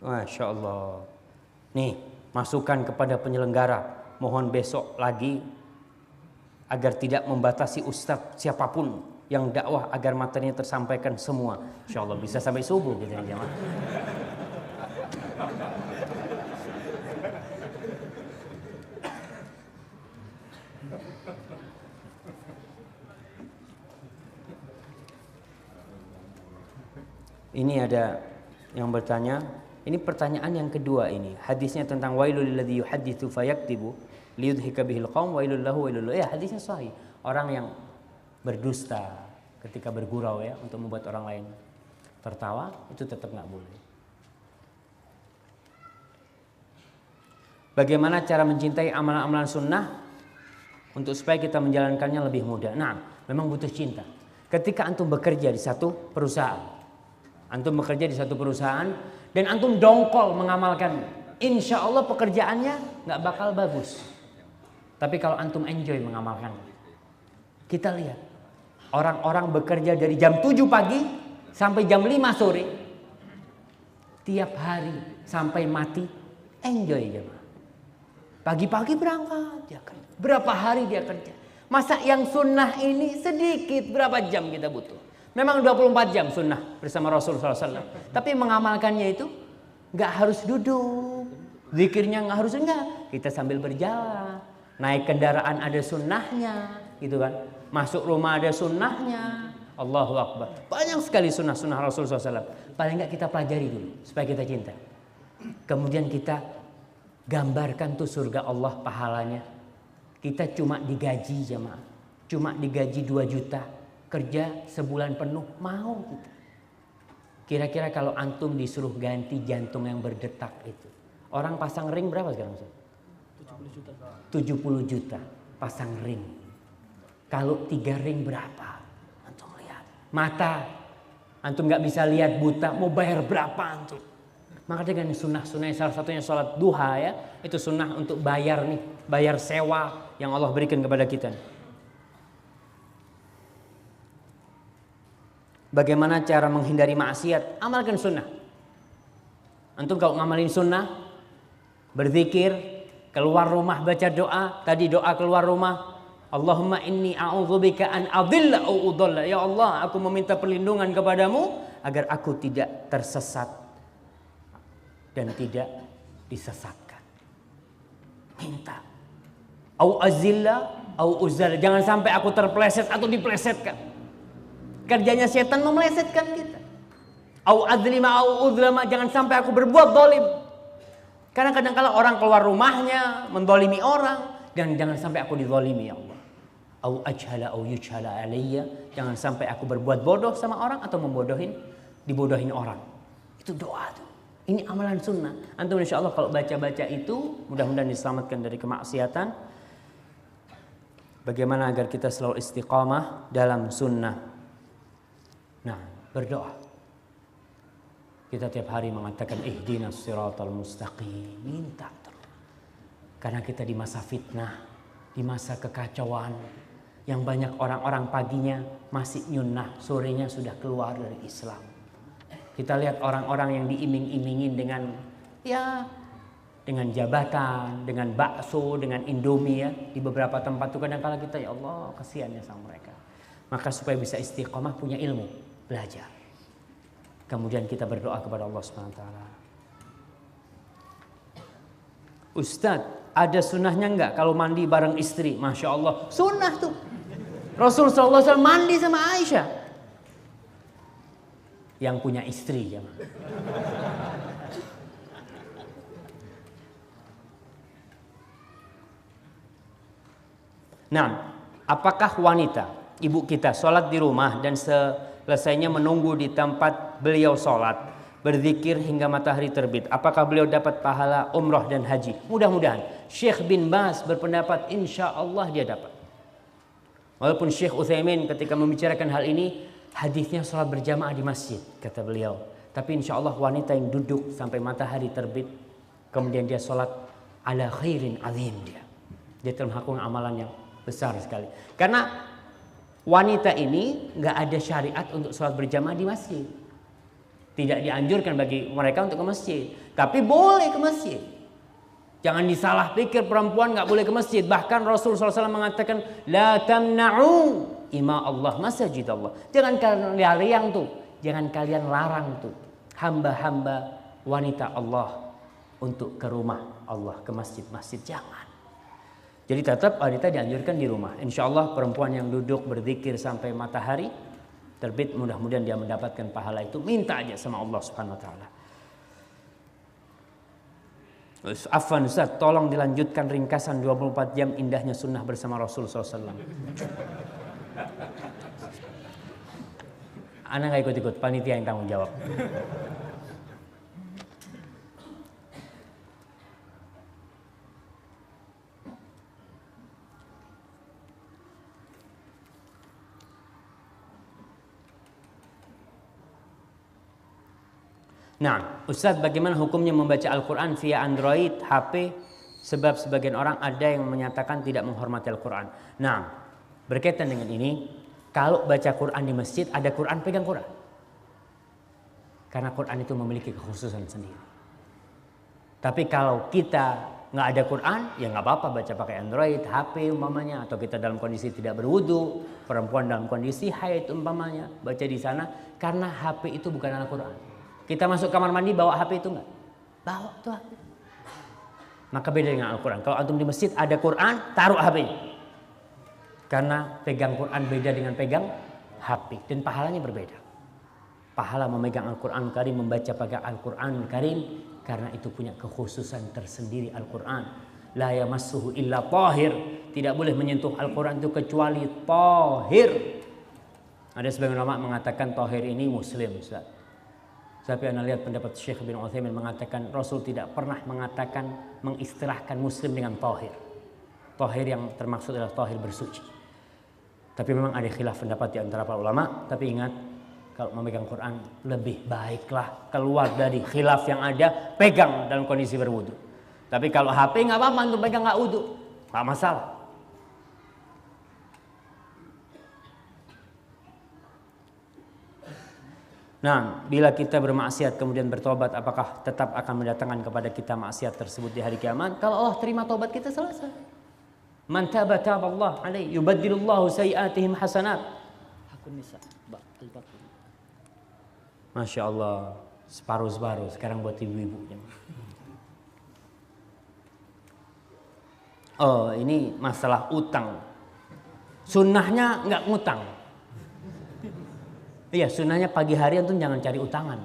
Speaker 1: Masya Allah. Nih, masukan kepada penyelenggara. Mohon besok lagi agar tidak membatasi ustadz siapapun yang dakwah, agar materinya tersampaikan semua. Insya Allah bisa sampai subuh gitu ya jamaah. Ini ada yang bertanya, Ini pertanyaan yang kedua ini. Hadisnya tentang wailul lilladzi yuhadditsu fayaktibu liyudhika bihil qaum wailul lahu wailul lahu. Ya, hadisnya sahih. Orang yang berdusta ketika bergurau ya untuk membuat orang lain tertawa itu tetap nggak boleh. Bagaimana cara mencintai amalan-amalan sunnah untuk supaya kita menjalankannya lebih mudah? Nah, memang butuh cinta. Ketika antum bekerja di satu perusahaan, dan antum dongkol mengamalkan, insya Allah pekerjaannya nggak bakal bagus. Tapi kalau antum enjoy mengamalkan, kita lihat orang-orang bekerja dari jam 7 pagi sampai jam 5 sore, tiap hari sampai mati, enjoy jemaah. Pagi-pagi berangkat dia kerja. Berapa hari dia kerja? Masa yang sunnah ini sedikit, berapa jam kita butuh? Memang 24 jam sunnah bersama Rasulullah SAW. Tapi mengamalkannya itu nggak harus duduk. Zikirnya nggak harus, enggak. Kita sambil berjalan. Naik kendaraan ada sunnahnya, gitu kan. Masuk rumah ada sunnahnya. Allahu Akbar. Banyak sekali sunnah-sunnah Rasulullah SAW. Paling nggak kita pelajari dulu supaya kita cinta. Kemudian kita gambarkan tuh surga Allah pahalanya. Kita cuma digaji jemaah, cuma digaji 2 juta, kerja sebulan penuh, mau kita? Kira-kira kalau antum disuruh ganti jantung yang berdetak itu, orang pasang ring berapa sekarang? 70 juta. 70 juta pasang ring. Kalau 3 ring berapa? Antum lihat. Mata antum nggak bisa lihat, buta, mau bayar berapa antum? Maka dengan sunnah-sunnah salah satunya sholat duha ya, itu sunnah untuk bayar nih, bayar sewa yang Allah berikan kepada kita. Bagaimana cara menghindari maksiat? Amalkan sunnah. Antum kalau ngamalin sunnah, berzikir, keluar rumah baca doa, tadi doa keluar rumah, Allahumma inni a'udzubika an adilla au udalla. Ya Allah, aku meminta perlindungan kepadamu agar aku tidak tersesat dan tidak disesatkan. Minta. Au azilla au uzalla. Jangan sampai aku terpleset atau diplesetkan. Kerjanya setan memelesetkan kita. Au adzlima au uzlama. Jangan sampai aku berbuat zalim. Karena kadang-kala orang keluar rumahnya mendolimi orang, dan jangan sampai aku dizalimi ya Allah. Au ajhala au yujhala alayya. Jangan sampai aku berbuat bodoh sama orang atau dibodohin orang. Itu doa tuh. Ini amalan sunnah. Antum insya Allah kalau baca-baca itu, mudah-mudahan diselamatkan dari kemaksiatan. Bagaimana agar kita selalu istiqamah dalam sunnah? Nah, berdoa. Kita tiap hari mengatakan ihdinas siratal mustaqim. Minta terus. Karena kita di masa fitnah, di masa kekacauan, yang banyak orang-orang paginya masih nyunnah, sorenya sudah keluar dari Islam. Kita lihat orang-orang yang diiming-imingin dengan jabatan, dengan bakso, dengan Indomie ya, di beberapa tempat tuh kadang-kala kita ya Allah kasihannya sama mereka. Maka supaya bisa istiqomah punya ilmu, belajar. Kemudian kita berdoa kepada Allah Subhanahu wa taala. Ustadz, ada sunnahnya enggak kalau mandi bareng istri? Masya Allah, sunnah tuh. Rasulullah SAW mandi sama Aisyah. Yang punya istri ya. Nah, apakah wanita, ibu kita sholat di rumah dan selesainya menunggu di tempat beliau sholat, berzikir hingga matahari terbit, apakah beliau dapat pahala umroh dan haji? Mudah-mudahan. Syekh bin Baz berpendapat insya Allah dia dapat. Walaupun Syekh Utsaimin ketika membicarakan hal ini, hadisnya sholat berjamaah di masjid, kata beliau. Tapi insya Allah wanita yang duduk sampai matahari terbit, kemudian dia sholat ala khairin azim dia telah melakukan amalan yang besar sekali. Karena wanita ini nggak ada syariat untuk sholat berjamaah di masjid. Tidak dianjurkan bagi mereka untuk ke masjid, tapi boleh ke masjid. Jangan disalah pikir perempuan nggak boleh ke masjid. Bahkan Rasulullah SAW mengatakan, la tamna'u ima Allah masjid Allah. Jangan kalian larang tuh hamba-hamba wanita Allah untuk ke rumah Allah, ke masjid-masjid. Jangan. Jadi tetap wanita dianjurkan di rumah. Insya Allah perempuan yang duduk berzikir sampai matahari terbit, mudah-mudahan dia mendapatkan pahala itu. Minta aja sama Allah Subhanahu Wa Taala. Afwan Ustaz, tolong dilanjutkan ringkasan 24 jam indahnya sunnah bersama Rasul SAW. Ana nggak ikut-ikut, panitia yang tanggung jawab. Nah, Ustadz, bagaimana hukumnya membaca Al-Quran via Android, HP? Sebab sebagian orang ada yang menyatakan tidak menghormati Al-Quran. Nah, berkaitan dengan ini, kalau baca Quran di masjid, ada Quran, pegang Quran. Karena Quran itu memiliki kekhususan sendiri. Tapi kalau kita nggak ada Quran, ya nggak apa-apa baca pakai Android, HP umpamanya, atau kita dalam kondisi tidak berwudu, perempuan dalam kondisi haid umpamanya, baca di sana, karena HP itu bukan Al-Quran. Kita masuk kamar mandi bawa HP itu enggak? Bawa tuh HP. Maka beda dengan Al-Quran. Kalau antum di masjid ada Quran, taruh HP. Karena pegang Quran beda dengan pegang HP. Dan pahalanya berbeda. Pahala memegang Al-Quran Karim, membaca pakai Al-Quran Karim. Karena itu punya kekhususan tersendiri Al-Quran. La yamassuhu illa tahir. Tidak boleh menyentuh Al-Quran itu kecuali tahir. Ada sebagian ulama mengatakan tahir ini Muslim, Ustaz. Tapi anda lihat pendapat Syekh bin Utsaimin mengatakan Rasul tidak pernah mengatakan mengistilahkan Muslim dengan tahir. Tahir yang termaksud adalah tahir bersuci. Tapi memang ada khilaf pendapat di antara para ulama. Tapi ingat, kalau memegang Quran lebih baiklah keluar dari khilaf yang ada, pegang dalam kondisi berwudu. Tapi kalau HP nggak apa-apa, untuk pegang nggak wudu, nggak masalah. Nah, bila kita bermaksiat kemudian bertobat, apakah tetap akan mendatangkan kepada kita maksiat tersebut di hari kiamat? Kalau Allah terima tobat kita, selesai. Man taba taballah alaihi yubaddilullahu sayiatihim hasanat. Hakun nisa, al-baqarah. Masya Allah, separuh-separuh sekarang buat ibu-ibu. Oh, ini masalah utang. Sunnahnya nggak ngutang. Iya, sunnahnya pagi hari antum jangan cari utangan.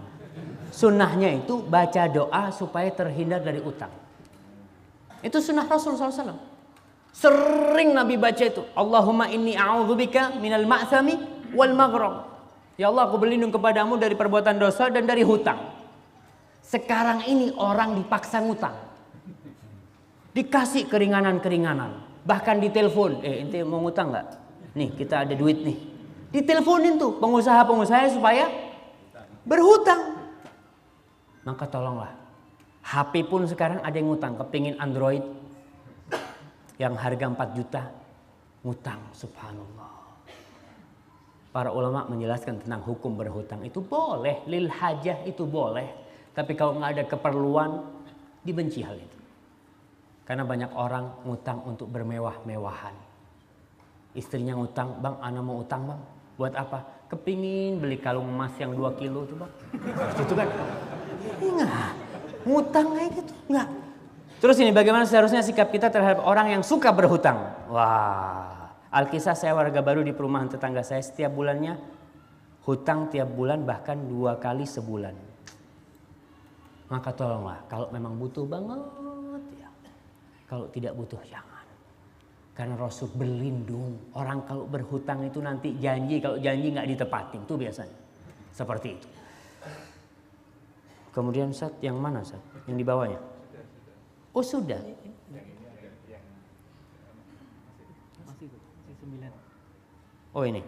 Speaker 1: Sunnahnya itu baca doa supaya terhindar dari utang. Itu sunnah Rasul SAW. Sering Nabi baca itu. Allahumma inni a'udzubika minal ma'thami wal maghram. Ya Allah, aku berlindung kepadamu dari perbuatan dosa dan dari hutang. Sekarang ini orang dipaksa ngutang. Dikasih keringanan-keringanan. Bahkan ditelepon, ente mau ngutang nggak? Nih, kita ada duit nih. Diteleponin tuh pengusaha-pengusaha supaya berhutang. Maka tolonglah. HP pun sekarang ada yang ngutang. Kepingin Android yang harga 4 juta. Ngutang, subhanallah. Para ulama menjelaskan tentang hukum berhutang. Itu boleh, lil hajah itu boleh. Tapi kalau nggak ada keperluan, dibenci hal itu. Karena banyak orang ngutang untuk bermewah-mewahan. Istrinya ngutang, bang, ana mau utang bang. Buat apa? Kepingin beli kalung emas yang 2 kilo tuh bang. Itu kan? Enggak. Ngutang kayak gitu. Enggak. Terus ini bagaimana seharusnya sikap kita terhadap orang yang suka berhutang? Wah. Alkisah, saya warga baru di perumahan tetangga saya. Setiap bulannya hutang tiap bulan, bahkan 2 kali sebulan. Maka tolonglah, kalau memang butuh banget ya. Kalau tidak butuh jangan. Karena Rasul berlindung. Orang kalau berhutang itu nanti janji, kalau janji nggak ditepatin. Itu biasanya. Seperti itu. Kemudian Ustaz, yang mana Ustaz? Yang di bawahnya? Oh sudah. Oh ini.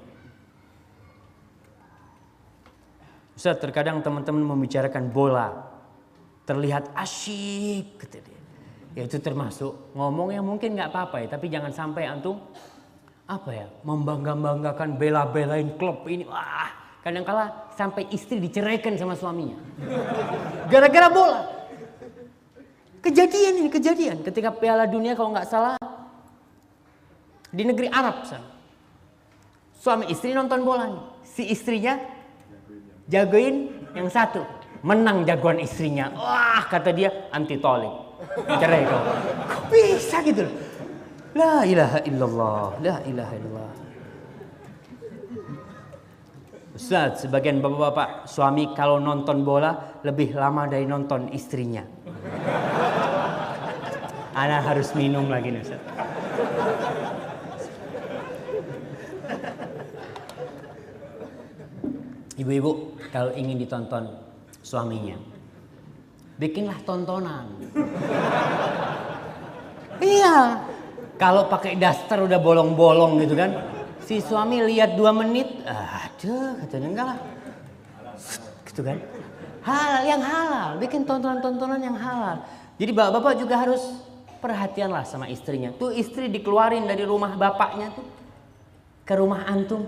Speaker 1: Ustaz, terkadang teman-teman membicarakan bola. Terlihat asyik. Kata dia. Ya itu termasuk ngomong yang mungkin nggak apa-apa ya, tapi jangan sampai antum apa ya membangga-banggakan bela-belain klub ini. Wah, kadang-kala sampai istri diceraikan sama suaminya gara-gara bola. Kejadian ini, kejadian ketika Piala Dunia kalau nggak salah di negeri Arab sana. Suami istri nonton bola nih, si istrinya jagoin yang satu, menang jagoan istrinya. Wah, kata dia anti tolik. Cerai kau. Bisa gitu. La ilaha illallah. La ilaha illallah. Ustaz, sebagian bapak-bapak suami kalau nonton bola lebih lama dari nonton istrinya. Ana harus minum lagi nih Ustaz. Ibu-ibu kalau ingin ditonton suaminya, bikinlah tontonan. Iya. Kalau pakai daster udah bolong-bolong gitu kan. Si suami lihat 2 menit, aduh katanya enggak lah. Gitu kan. Halal yang halal, bikin tontonan-tontonan yang halal. Jadi bapak-bapak juga harus perhatianlah sama istrinya. Tuh istri dikeluarin dari rumah bapaknya tuh ke rumah antum.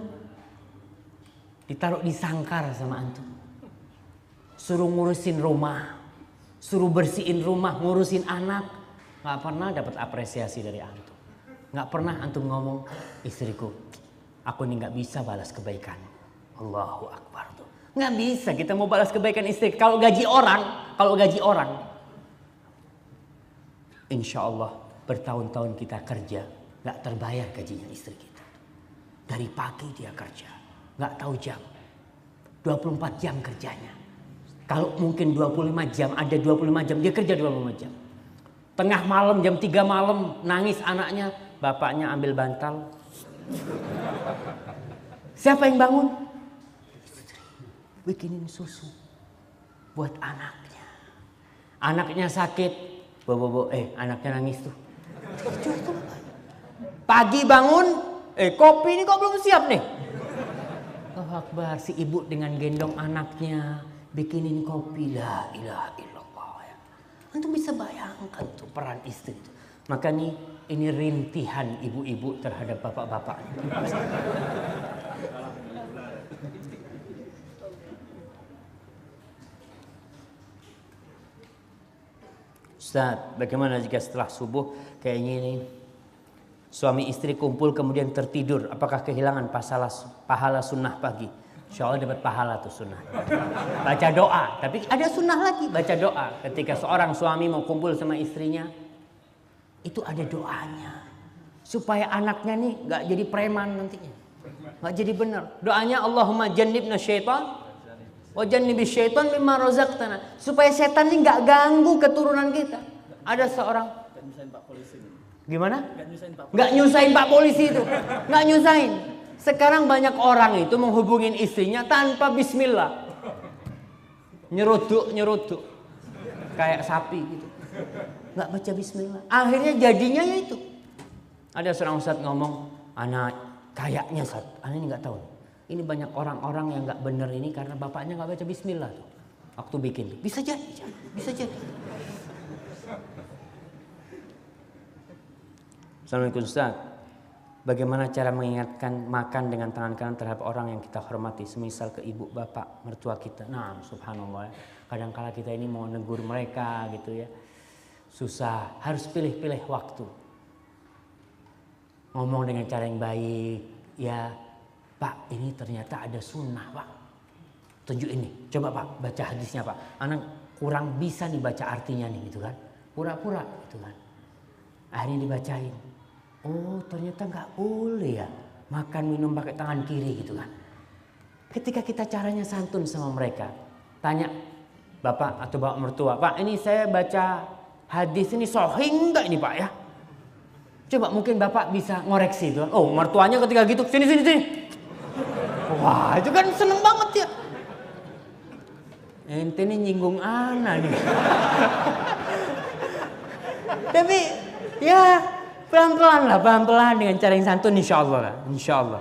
Speaker 1: Ditaruh di sangkar sama antum. Suruh ngurusin rumah, suruh bersihin rumah, ngurusin anak. Gak pernah dapat apresiasi dari antum. Gak pernah antum ngomong, istriku, aku ini gak bisa balas kebaikan. Allahu Akbar tuh. Gak bisa kita mau balas kebaikan istri. Kalau gaji orang, insya Allah bertahun-tahun kita kerja, gak terbayar gajinya istri kita. Dari pagi dia kerja, gak tahu jam, 24 jam kerjanya. Kalau mungkin 25 jam, ada 25 jam, dia kerja 25 jam. Tengah malam, jam 3 malam, nangis anaknya, bapaknya ambil bantal. Siapa yang bangun? Istri, bikinin susu buat anaknya. Anaknya sakit, anaknya nangis tuh. Pagi bangun, kopi ini kok belum siap nih. Allahu Akbar, si ibu dengan gendong anaknya, bikinin kopi, la ilaha illallah ya. Antum bisa bayangkan tuh peran istri itu. Maka nih ini rintihan ibu-ibu terhadap bapak-bapak. Ustaz, bagaimana jika setelah subuh kayak gini, suami istri kumpul kemudian tertidur, apakah kehilangan pahala sunnah pagi? Insya Allah dapat pahala tuh sunnah. Baca doa, tapi ada sunnah lagi, baca doa. Ketika seorang suami mau kumpul sama istrinya, itu ada doanya. Supaya anaknya nih gak jadi preman nantinya. Gak jadi benar. Doanya Allahumma jannibna syaitan wa jannibis syaitan mimma razaqtana. Supaya setan ini gak ganggu keturunan kita. Ada seorang, gimana? Gak nyusahin Pak Polisi itu. Gak nyusahin. Sekarang banyak orang itu menghubungin istrinya tanpa bismillah. Nyeruduk. Kayak sapi gitu. Gak baca bismillah. Akhirnya jadinya ya itu. Ada seorang ustadz ngomong, anak kayaknya Ustaz, anak ini gak tahu. Ini banyak orang-orang yang gak bener ini karena bapaknya gak baca bismillah tuh. Waktu bikin. Bisa jadi. Assalamualaikum Ustaz. Bagaimana cara mengingatkan makan dengan tangan kanan terhadap orang yang kita hormati, semisal ke ibu, bapak, mertua kita. Nah, subhanallah. Kadang-kala kita ini mau negur mereka gitu ya. Susah, harus pilih-pilih waktu. Ngomong dengan cara yang baik. Ya, Pak, ini ternyata ada sunnah, Pak. Tunjuk ini. Coba Pak, baca hadisnya Pak. Anak kurang bisa dibaca artinya nih gitu kan. Pura-pura gitu kan. Akhirnya dibacain. Oh ternyata nggak boleh ya makan minum pakai tangan kiri gitu kan. Ketika kita caranya santun sama mereka, tanya bapak atau bapak mertua, Pak ini saya baca hadis ini sahih enggak ini Pak ya? Coba mungkin bapak bisa ngoreksi itu. Oh mertuanya ketika gitu sini. Wah itu kan seneng banget ya. Ente ini nyinggung ana nih. Tapi ya pelan-pelan dengan cara yang santun insya Allah.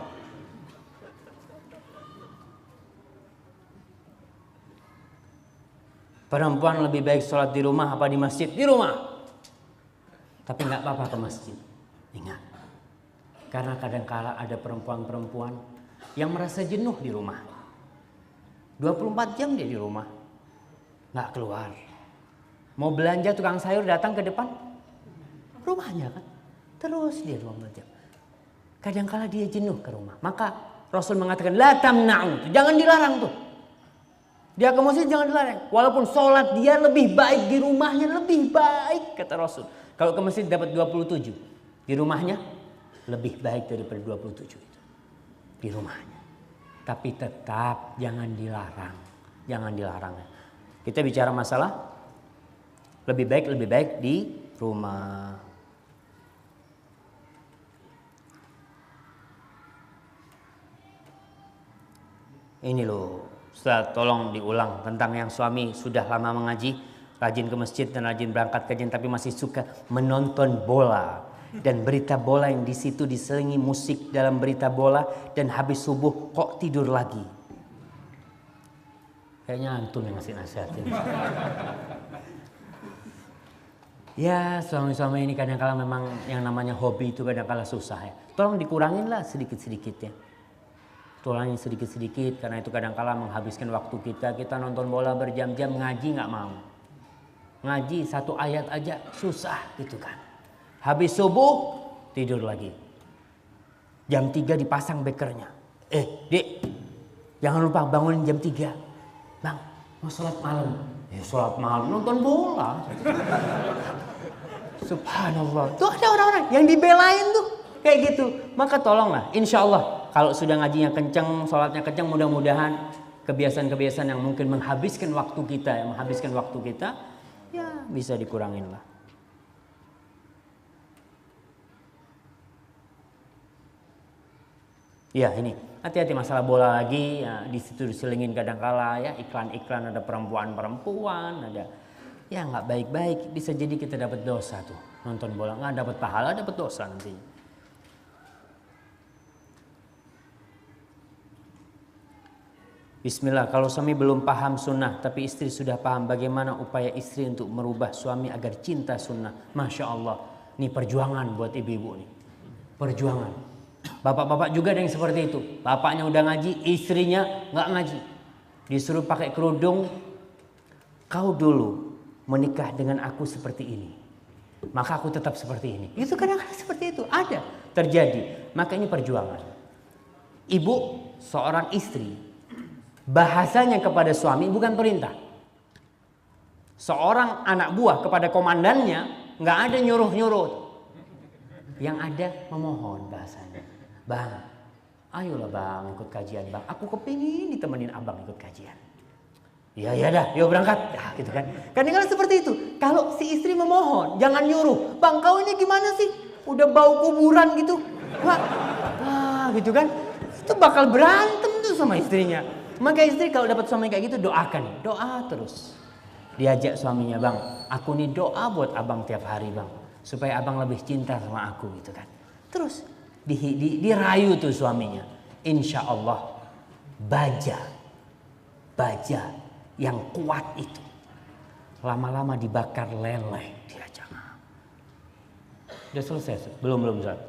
Speaker 1: Perempuan lebih baik sholat di rumah apa di masjid? Di rumah. Tapi nggak apa-apa ke masjid. Ingat. Karena kadang-kala ada perempuan-perempuan yang merasa jenuh di rumah. 24 jam dia di rumah. Nggak keluar. Mau belanja tukang sayur datang ke depan rumahnya kan. Terus dia 24 jam. Kadang-kala dia jenuh ke rumah. Maka Rasul mengatakan la tamna'u. Jangan dilarang tuh. Dia ke masjid jangan dilarang. Walaupun sholat dia lebih baik di rumahnya. Lebih baik kata Rasul. Kalau ke masjid dapat 27. Di rumahnya lebih baik daripada 27 itu. Di rumahnya. Tapi tetap jangan dilarang. Jangan dilarang. Kita bicara masalah lebih baik di rumah. Ini loh, Ustaz, tolong diulang tentang yang suami sudah lama mengaji, rajin ke masjid dan rajin berangkat kajian, tapi masih suka menonton bola dan berita bola yang di situ diselingi musik dalam berita bola, dan habis subuh kok tidur lagi. Kayaknya antum yang ngasih nasihat ini. Ya, suami-suami ini kadang-kala memang yang namanya hobi itu kadang-kala susah ya. Tolong dikurangin lah sedikit-sedikit ya. Tulangin sedikit-sedikit, karena itu kadang-kala menghabiskan waktu kita. Kita nonton bola berjam-jam, ngaji nggak mau. Ngaji 1 ayat aja susah gitu kan. Habis subuh tidur lagi. Jam 3 dipasang bekernya. Dek, jangan lupa bangunin jam 3. Bang, mau sholat malam. Ya sholat malam nonton bola. Subhanallah. Tuh ada orang-orang yang dibelain tuh kayak gitu. Maka tolonglah, insya Allah kalau sudah ngajinya kenceng, sholatnya kenceng, mudah-mudahan kebiasaan-kebiasaan yang mungkin menghabiskan waktu kita, ya bisa dikurangin lah. Ya ini, hati-hati masalah bola lagi, ya, di situ diselingin kadang-kala ya iklan-iklan, ada perempuan-perempuan, ada ya nggak baik-baik, bisa jadi kita dapat dosa tuh nonton bola, nggak dapat pahala, dapat dosa nanti. Bismillah, kalau suami belum paham sunnah tapi istri sudah paham, bagaimana upaya istri untuk merubah suami agar cinta sunnah? Masya Allah, ini perjuangan buat ibu-ibu nih, perjuangan. Bapak-bapak juga ada yang seperti itu, bapaknya udah ngaji, istrinya nggak ngaji, disuruh pakai kerudung. Kau dulu menikah dengan aku seperti ini, maka aku tetap seperti ini. Itu kadang-kadang seperti itu, ada terjadi. Maka ini perjuangan. Ibu, seorang istri, bahasanya kepada suami bukan perintah. Seorang anak buah kepada komandannya nggak ada nyuruh-nyuruh. Yang ada memohon bahasanya. Bang, ayolah bang ikut kajian bang. Aku kepingin ditemenin abang ikut kajian. Ya dah, yuk berangkat. Ya, gitu kan. Kadang-kadang seperti itu. Kalau si istri memohon, jangan nyuruh. Bang, kau ini gimana sih? Udah bau kuburan gitu. Wah, gitu kan. Itu bakal berantem tuh sama istrinya. Maka istri kalau dapat suami kayak gitu, doakan, doa terus. Diajak suaminya, bang, aku nih doa buat abang tiap hari bang, supaya abang lebih cinta sama aku gitu kan. Terus dirayu tuh suaminya. Insya Allah baja yang kuat itu lama-lama dibakar leleh dia jangan. Udah selesai? Belum Ustaz.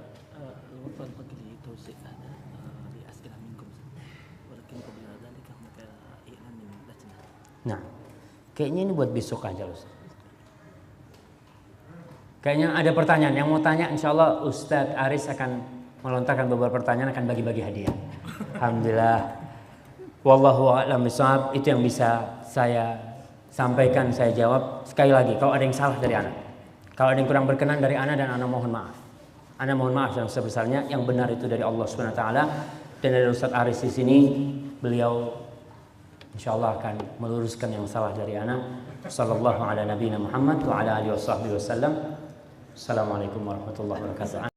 Speaker 1: Nah, kayaknya ini buat besok aja Ustaz. Kayaknya ada pertanyaan yang mau tanya, insya Allah Ustadz Aris akan melontarkan beberapa pertanyaan, akan bagi-bagi hadiah. Alhamdulillah. Wallahu a'lam bishawab. Itu yang bisa saya sampaikan, saya jawab. Sekali lagi, kalau ada yang salah dari anak, kalau ada yang kurang berkenan dari anak, dan anak mohon maaf. Anak mohon maaf yang sebesarnya. Yang benar itu dari Allah Subhanahu Wa Taala, dan dari Ustadz Aris di sini. Beliau insya Allah akan meluruskan yang salah dari anak. Sallallahu ala nabiyina Muhammad wa ala alihi wasallam. Assalamualaikum warahmatullahi wabarakatuh.